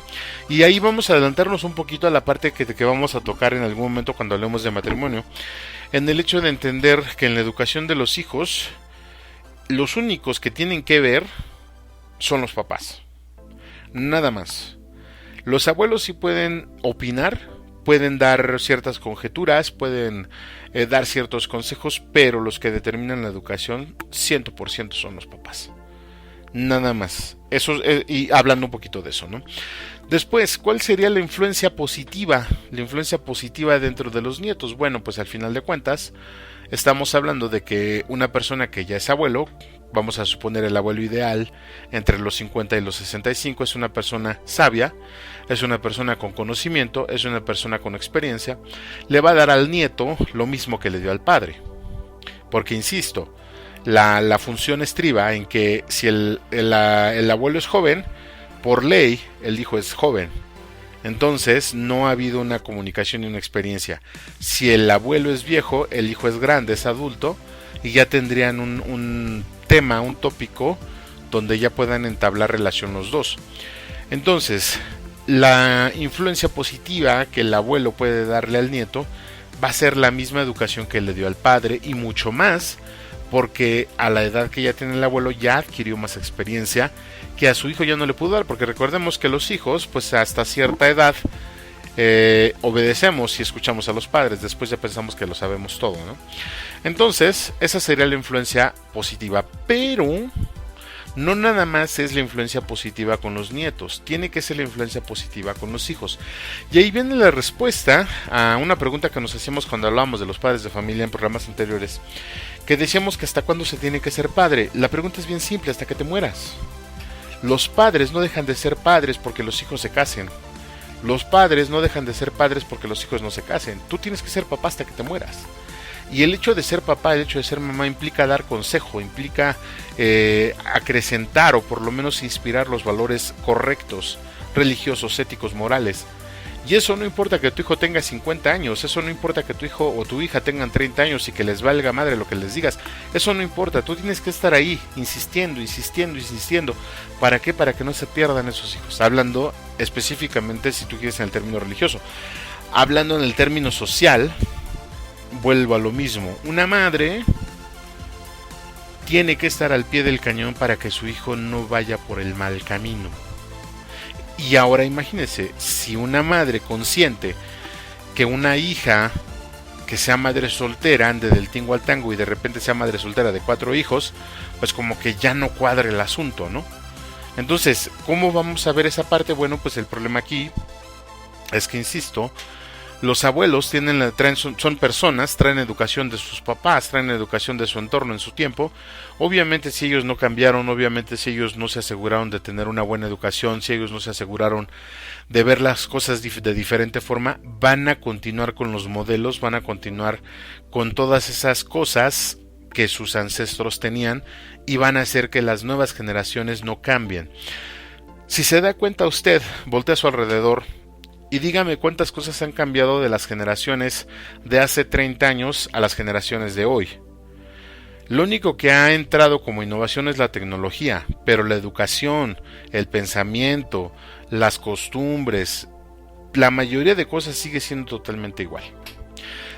Y ahí vamos a adelantarnos un poquito a la parte que vamos a tocar en algún momento cuando hablemos de matrimonio, en el hecho de entender que en la educación de los hijos, los únicos que tienen que ver son los papás, nada más. Los abuelos sí pueden opinar, pueden dar ciertas conjeturas, pueden dar ciertos consejos, pero los que determinan la educación 100% son los papás. Nada más. Eso, y hablando un poquito de eso, ¿no? Después, ¿cuál sería la influencia positiva? La influencia positiva dentro de los nietos. Bueno, pues al final de cuentas, estamos hablando de que una persona que ya es abuelo, vamos a suponer el abuelo ideal, entre los 50 y los 65, es una persona sabia, es una persona con conocimiento, es una persona con experiencia, le va a dar al nieto lo mismo que le dio al padre. Porque insisto, La función estriba en que si el abuelo es joven, por ley el hijo es joven. Entonces no ha habido una comunicación y una experiencia. Si el abuelo es viejo, el hijo es grande, es adulto, y ya tendrían un tema, un tópico donde ya puedan entablar relación los dos. Entonces, la influencia positiva que el abuelo puede darle al nieto va a ser la misma educación que le dio al padre y mucho más, porque a la edad que ya tiene el abuelo ya adquirió más experiencia que a su hijo ya no le pudo dar, porque recordemos que los hijos pues hasta cierta edad obedecemos y escuchamos a los padres, después ya pensamos que lo sabemos todo, ¿no? Entonces esa sería la influencia positiva, pero no nada más es la influencia positiva con los nietos, tiene que ser la influencia positiva con los hijos. Y ahí viene la respuesta a una pregunta que nos hacíamos cuando hablábamos de los padres de familia en programas anteriores, que decíamos que hasta cuándo se tiene que ser padre. La pregunta es bien simple, hasta que te mueras. Los padres no dejan de ser padres porque los hijos se casen. Los padres no dejan de ser padres porque los hijos no se casen. Tú tienes que ser papá hasta que te mueras. Y el hecho de ser papá, el hecho de ser mamá implica dar consejo, implica acrecentar o por lo menos inspirar los valores correctos, religiosos, éticos, morales. Y eso no importa que tu hijo tenga 50 años, eso no importa que tu hijo o tu hija tengan 30 años y que les valga madre lo que les digas. Eso no importa, tú tienes que estar ahí, insistiendo. ¿Para qué? Para que no se pierdan esos hijos. Hablando específicamente, si tú quieres, en el término religioso. Hablando en el término social, vuelvo a lo mismo. Una madre tiene que estar al pie del cañón para que su hijo no vaya por el mal camino. Y ahora imagínense, si una madre consiente que una hija que sea madre soltera ande del tingo al tango y de repente sea madre soltera de 4 hijos, pues como que ya no cuadra el asunto, ¿no? Entonces, ¿cómo vamos a ver esa parte? Bueno, pues el problema aquí es que, insisto, los abuelos son personas, traen educación de sus papás, traen educación de su entorno en su tiempo. Obviamente si ellos no cambiaron, obviamente si ellos no se aseguraron de tener una buena educación, si ellos no se aseguraron de ver las cosas de diferente forma, van a continuar con los modelos, van a continuar con todas esas cosas que sus ancestros tenían y van a hacer que las nuevas generaciones no cambien. Si se da cuenta usted, voltea a su alrededor y dígame cuántas cosas han cambiado de las generaciones de hace 30 años a las generaciones de hoy. Lo único que ha entrado como innovación es la tecnología, pero la educación, el pensamiento, las costumbres, la mayoría de cosas sigue siendo totalmente igual.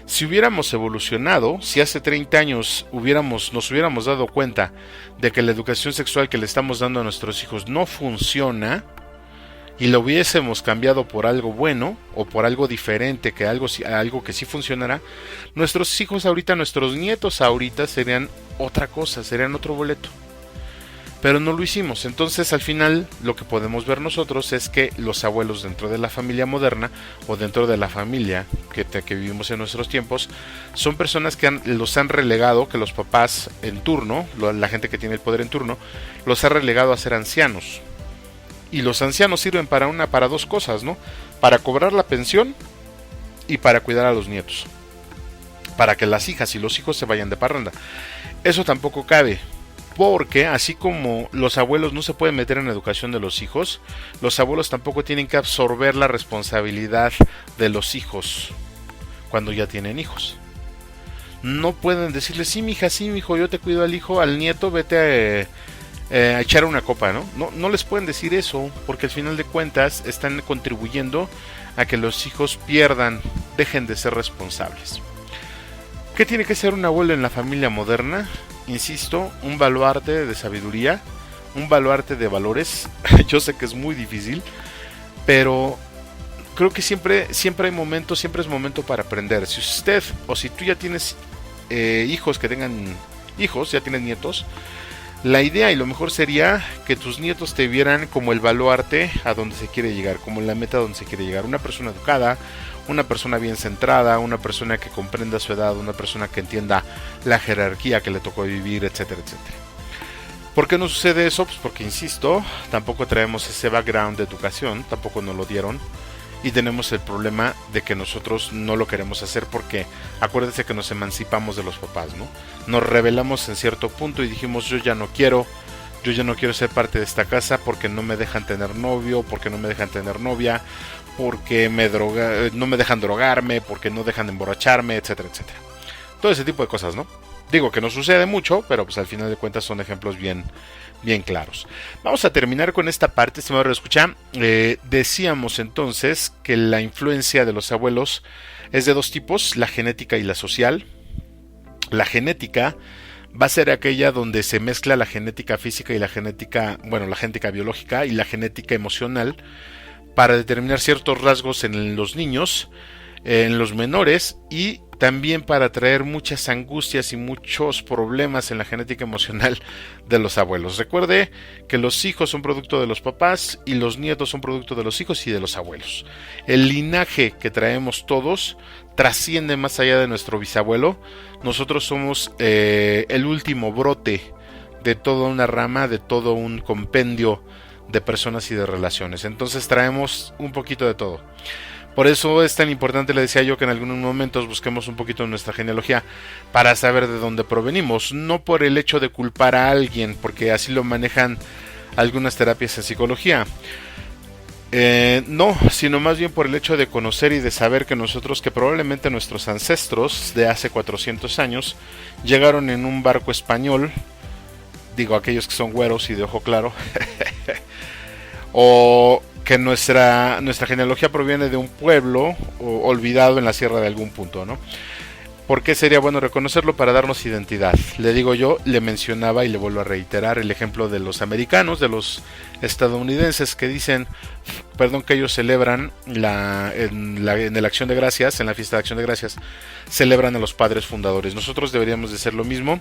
Si hubiéramos evolucionado, si hace 30 años nos hubiéramos dado cuenta de que la educación sexual que le estamos dando a nuestros hijos no funciona, y lo hubiésemos cambiado por algo bueno o por algo diferente, que algo que sí funcionará, nuestros hijos ahorita, nuestros nietos ahorita serían otra cosa, serían otro boleto. Pero no lo hicimos. Entonces al final lo que podemos ver nosotros es que los abuelos dentro de la familia moderna o dentro de la familia que vivimos en nuestros tiempos son personas que los han relegado, que los papás en turno, la gente que tiene el poder en turno, los ha relegado a ser ancianos. Y los ancianos sirven para dos cosas, ¿no? Para cobrar la pensión y para cuidar a los nietos. Para que las hijas y los hijos se vayan de parranda. Eso tampoco cabe, porque así como los abuelos no se pueden meter en la educación de los hijos, los abuelos tampoco tienen que absorber la responsabilidad de los hijos cuando ya tienen hijos. No pueden decirle, sí, mija, sí, mijo, yo te cuido al nieto, vete a echar una copa, ¿no? No les pueden decir eso, porque al final de cuentas están contribuyendo a que los hijos dejen de ser responsables. ¿Qué tiene que ser un abuelo en la familia moderna? Insisto, un baluarte de sabiduría, un baluarte de valores. Yo sé que es muy difícil, pero creo que siempre hay momentos, siempre es momento para aprender. Si usted o si tú ya tienes hijos que tengan hijos, ya tienes nietos, la idea y lo mejor sería que tus nietos te vieran como el baluarte a donde se quiere llegar, como la meta a donde se quiere llegar. Una persona educada, una persona bien centrada, una persona que comprenda su edad, una persona que entienda la jerarquía que le tocó vivir, etcétera, etcétera. ¿Por qué no sucede eso? Pues porque, insisto, tampoco traemos ese background de educación, tampoco nos lo dieron. y tenemos el problema de que nosotros no lo queremos hacer porque acuérdense que nos emancipamos de los papás, ¿no? Nos rebelamos en cierto punto y dijimos yo ya no quiero ser parte de esta casa porque no me dejan tener novio, porque no me dejan tener novia, porque no me dejan drogarme, porque no dejan emborracharme, etcétera, etcétera. Todo ese tipo de cosas, ¿no? Digo que no sucede mucho, pero pues al final de cuentas son ejemplos bien claros. Vamos a terminar con esta parte, estimado radioescucha. Decíamos entonces que la influencia de los abuelos es de dos tipos, la genética y la social. La genética va a ser aquella donde se mezcla la genética física y la genética biológica y la genética emocional para determinar ciertos rasgos en los niños, en los menores, y también para traer muchas angustias y muchos problemas en la genética emocional de los abuelos. Recuerde que los hijos son producto de los papás y los nietos son producto de los hijos y de los abuelos. El linaje que traemos todos trasciende más allá de nuestro bisabuelo. Nosotros somos el último brote de toda una rama, de todo un compendio de personas y de relaciones. Entonces traemos un poquito de todo. Por eso es tan importante, le decía yo, que en algunos momentos busquemos un poquito nuestra genealogía para saber de dónde provenimos. No por el hecho de culpar a alguien, porque así lo manejan algunas terapias en psicología. No, sino más bien por el hecho de conocer y de saber que nosotros, que probablemente nuestros ancestros de hace 400 años llegaron en un barco español, digo aquellos que son güeros y de ojo claro, o que nuestra genealogía proviene de un pueblo olvidado en la sierra de algún punto, ¿no? ¿Por qué sería bueno reconocerlo? Para darnos identidad. Le digo yo, le mencionaba y le vuelvo a reiterar el ejemplo de los americanos, de los estadounidenses que dicen, que ellos celebran en la Acción de Gracias, en la fiesta de Acción de Gracias, celebran a los padres fundadores. Nosotros deberíamos de hacer lo mismo.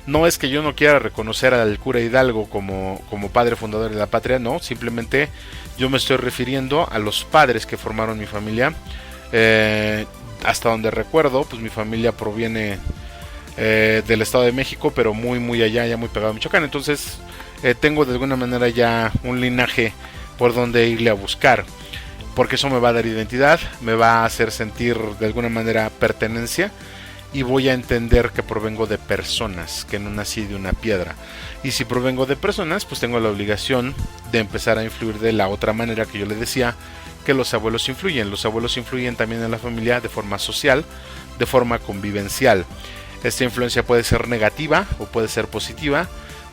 No es que yo no quiera reconocer al cura Hidalgo como padre fundador de la patria, no, simplemente yo me estoy refiriendo a los padres que formaron mi familia. Hasta donde recuerdo, pues mi familia proviene del Estado de México, pero muy allá, ya muy pegado a Michoacán. Entonces tengo de alguna manera ya un linaje por donde irle a buscar, porque eso me va a dar identidad, me va a hacer sentir de alguna manera pertenencia, y voy a entender que provengo de personas, que no nací de una piedra. Y si provengo de personas, pues tengo la obligación de empezar a influir de la otra manera que yo le decía, que los abuelos influyen. Los abuelos influyen también en la familia de forma social, de forma convivencial. Esta influencia puede ser negativa o puede ser positiva.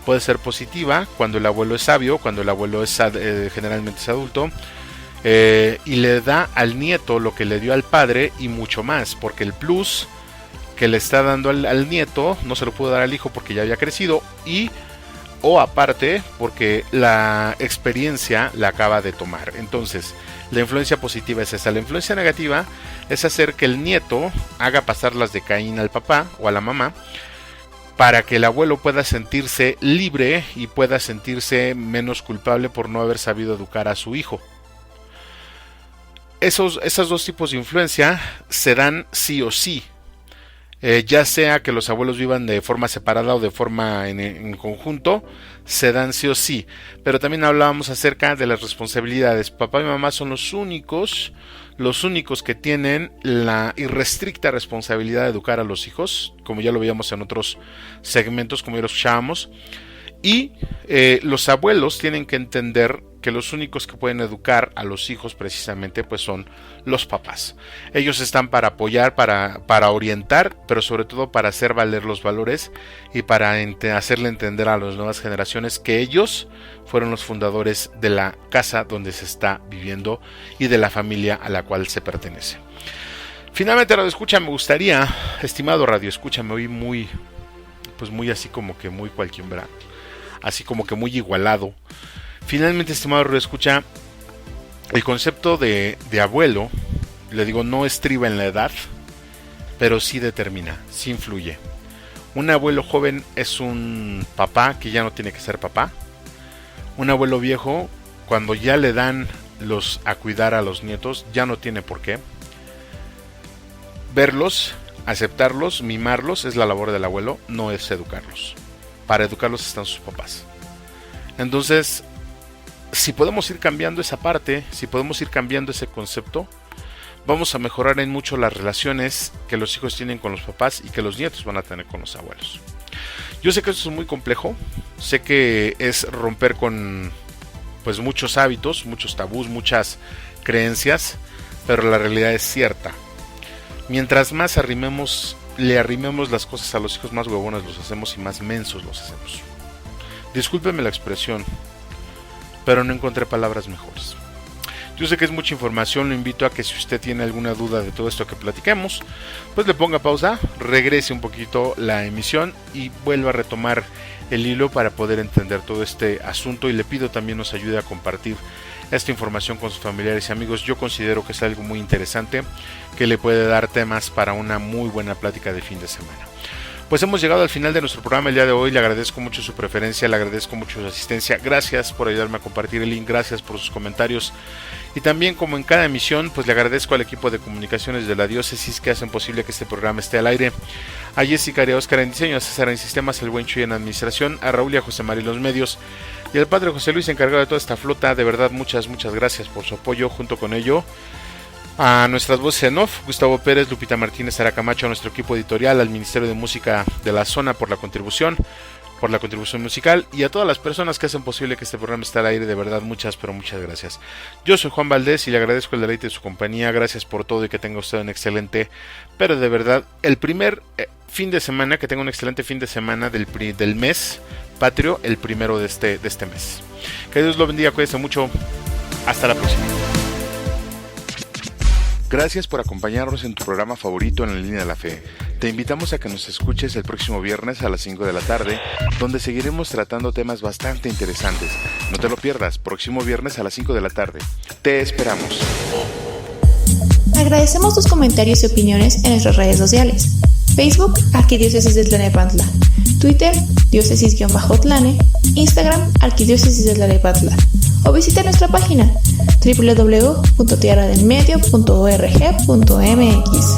Puede ser positiva cuando el abuelo es sabio, cuando el abuelo es generalmente es adulto, y le da al nieto lo que le dio al padre y mucho más, porque el plus que le está dando al nieto no se lo pudo dar al hijo porque ya había crecido, o aparte porque la experiencia la acaba de tomar. Entonces la influencia positiva es esa. La influencia negativa es hacer que el nieto haga pasar las de Caín al papá o a la mamá, para que el abuelo pueda sentirse libre y pueda sentirse menos culpable por no haber sabido educar a su hijo. Esos dos tipos de influencia se dan sí o sí. Ya sea que los abuelos vivan de forma separada o de forma en conjunto, se dan sí o sí. Pero también hablábamos acerca de las responsabilidades. Papá y mamá son los únicos que tienen la irrestricta responsabilidad de educar a los hijos, como ya lo veíamos en otros segmentos, como ya lo escuchábamos. Y los abuelos tienen que entender que los únicos que pueden educar a los hijos precisamente pues son los papás. Ellos están para apoyar, para orientar, pero sobre todo para hacer valer los valores y para hacerle entender a las nuevas generaciones que ellos fueron los fundadores de la casa donde se está viviendo y de la familia a la cual se pertenece. Finalmente, Radio Escucha, me gustaría, estimado Radio Escucha, me oí muy así como que muy cualquier verano, así como que muy igualado. Finalmente, estimado Radio Escucha, el concepto de abuelo, le digo, no estriba en la edad, pero sí determina, sí influye. Un abuelo joven es un papá que ya no tiene que ser papá. Un abuelo viejo, cuando ya le dan a cuidar a los nietos, ya no tiene por qué. Verlos, aceptarlos, mimarlos es la labor del abuelo, no es educarlos. Para educarlos están sus papás. Entonces, si podemos ir cambiando esa parte, si podemos ir cambiando ese concepto, vamos a mejorar en mucho las relaciones que los hijos tienen con los papás y que los nietos van a tener con los abuelos. Yo sé que eso es muy complejo, sé que es romper con pues muchos hábitos, muchos tabús, muchas creencias, pero la realidad es cierta. Mientras más le arrimemos las cosas a los hijos, más huevones los hacemos y más mensos los hacemos. Discúlpeme la expresión, pero no encontré palabras mejores. Yo sé que es mucha información, lo invito a que si usted tiene alguna duda de todo esto que platiquemos, pues le ponga pausa, regrese un poquito la emisión y vuelva a retomar el hilo para poder entender todo este asunto, y le pido también nos ayude a compartir esta información con sus familiares y amigos. Yo considero que es algo muy interesante que le puede dar temas para una muy buena plática de fin de semana. Pues hemos llegado al final de nuestro programa el día de hoy. Le agradezco mucho su preferencia, le agradezco mucho su asistencia. Gracias por ayudarme a compartir el link, gracias por sus comentarios. Y también, como en cada emisión, pues le agradezco al equipo de comunicaciones de la diócesis que hacen posible que este programa esté al aire. A Jessica y a Oscar en diseño, a César en sistemas, al buen Chuy en administración, a Raúl y a José María en los medios, y al padre José Luis encargado de toda esta flota. De verdad, muchas gracias por su apoyo. Junto con ello, a nuestras voces en off, Gustavo Pérez, Lupita Martínez, Sara Camacho, a nuestro equipo editorial, al Ministerio de Música de la Zona por la contribución musical, y a todas las personas que hacen posible que este programa esté al aire. De verdad, muchas gracias. Yo soy Juan Valdés y le agradezco el deleite de su compañía. Gracias por todo y que tenga usted un excelente, pero de verdad, el primer fin de semana, que tenga un excelente fin de semana del mes patrio, el primero de este mes. Que Dios lo bendiga, cuídese mucho. Hasta la próxima. Gracias por acompañarnos en tu programa favorito en la línea de la fe. Te invitamos a que nos escuches el próximo viernes a las 5 de la tarde, donde seguiremos tratando temas bastante interesantes. No te lo pierdas, próximo viernes a las 5 de la tarde. Te esperamos. Agradecemos tus comentarios y opiniones en nuestras redes sociales. Facebook, Arquidiócesis de Tlalnepantla. Twitter, diócesis-tlane. Instagram, Arquidiócesis de Tlalnepantla. O visita nuestra página www.tierradelmedio.org.mx.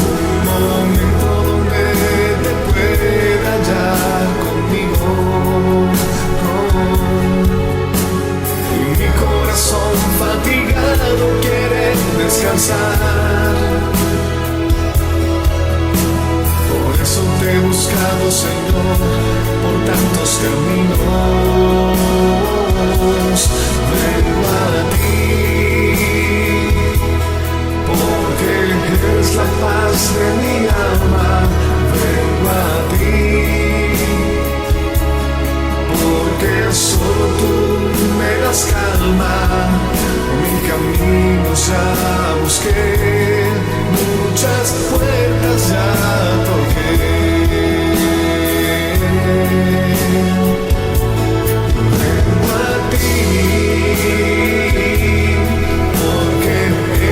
Un momento donde te pueda hallar conmigo. descansar. Por eso te he buscado, Señor, por tantos caminos. Vengo a ti, porque eres la paz de mi alma. Vengo a ti, porque solo tú me das calma. Mi camino ya busqué, muchas puertas ya toqué. Vengo a ti, porque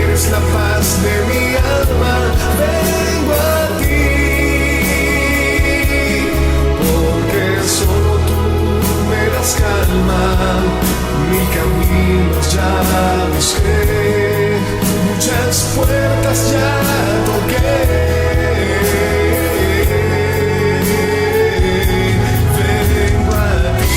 eres la paz de mi alma. Vengo a ti, porque solo tú me das calma. Mi camino ya busqué, muchas puertas ya toqué. Vengo a ti, vengo a ti.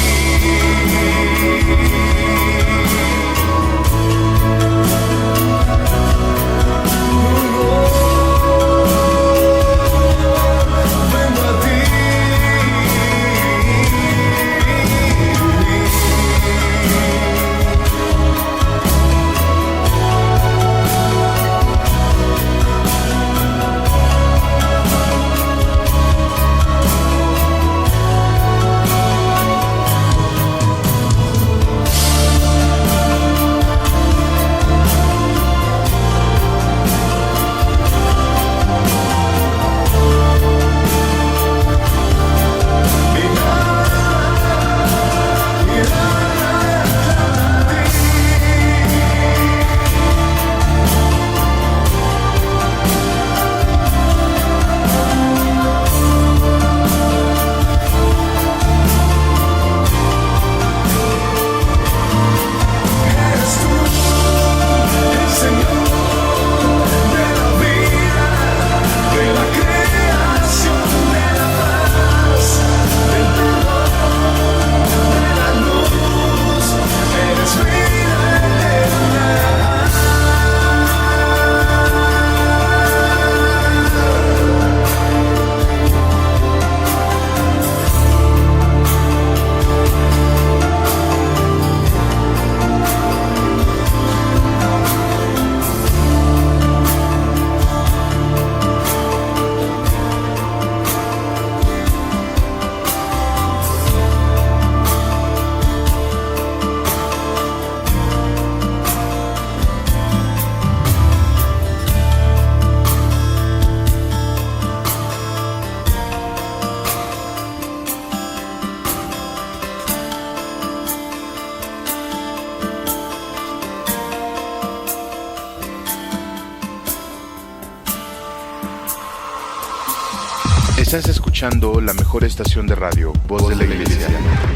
Estás escuchando la mejor estación de radio, Voz de la Iglesia,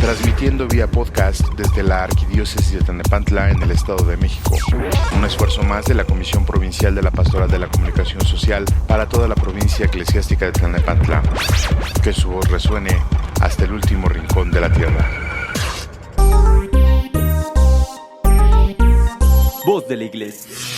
transmitiendo vía podcast desde la Arquidiócesis de Tlalnepantla en el Estado de México. Un esfuerzo más de la Comisión Provincial de la Pastoral de la Comunicación Social para toda la provincia eclesiástica de Tlalnepantla. Que su voz resuene hasta el último rincón de la tierra. Voz de la Iglesia.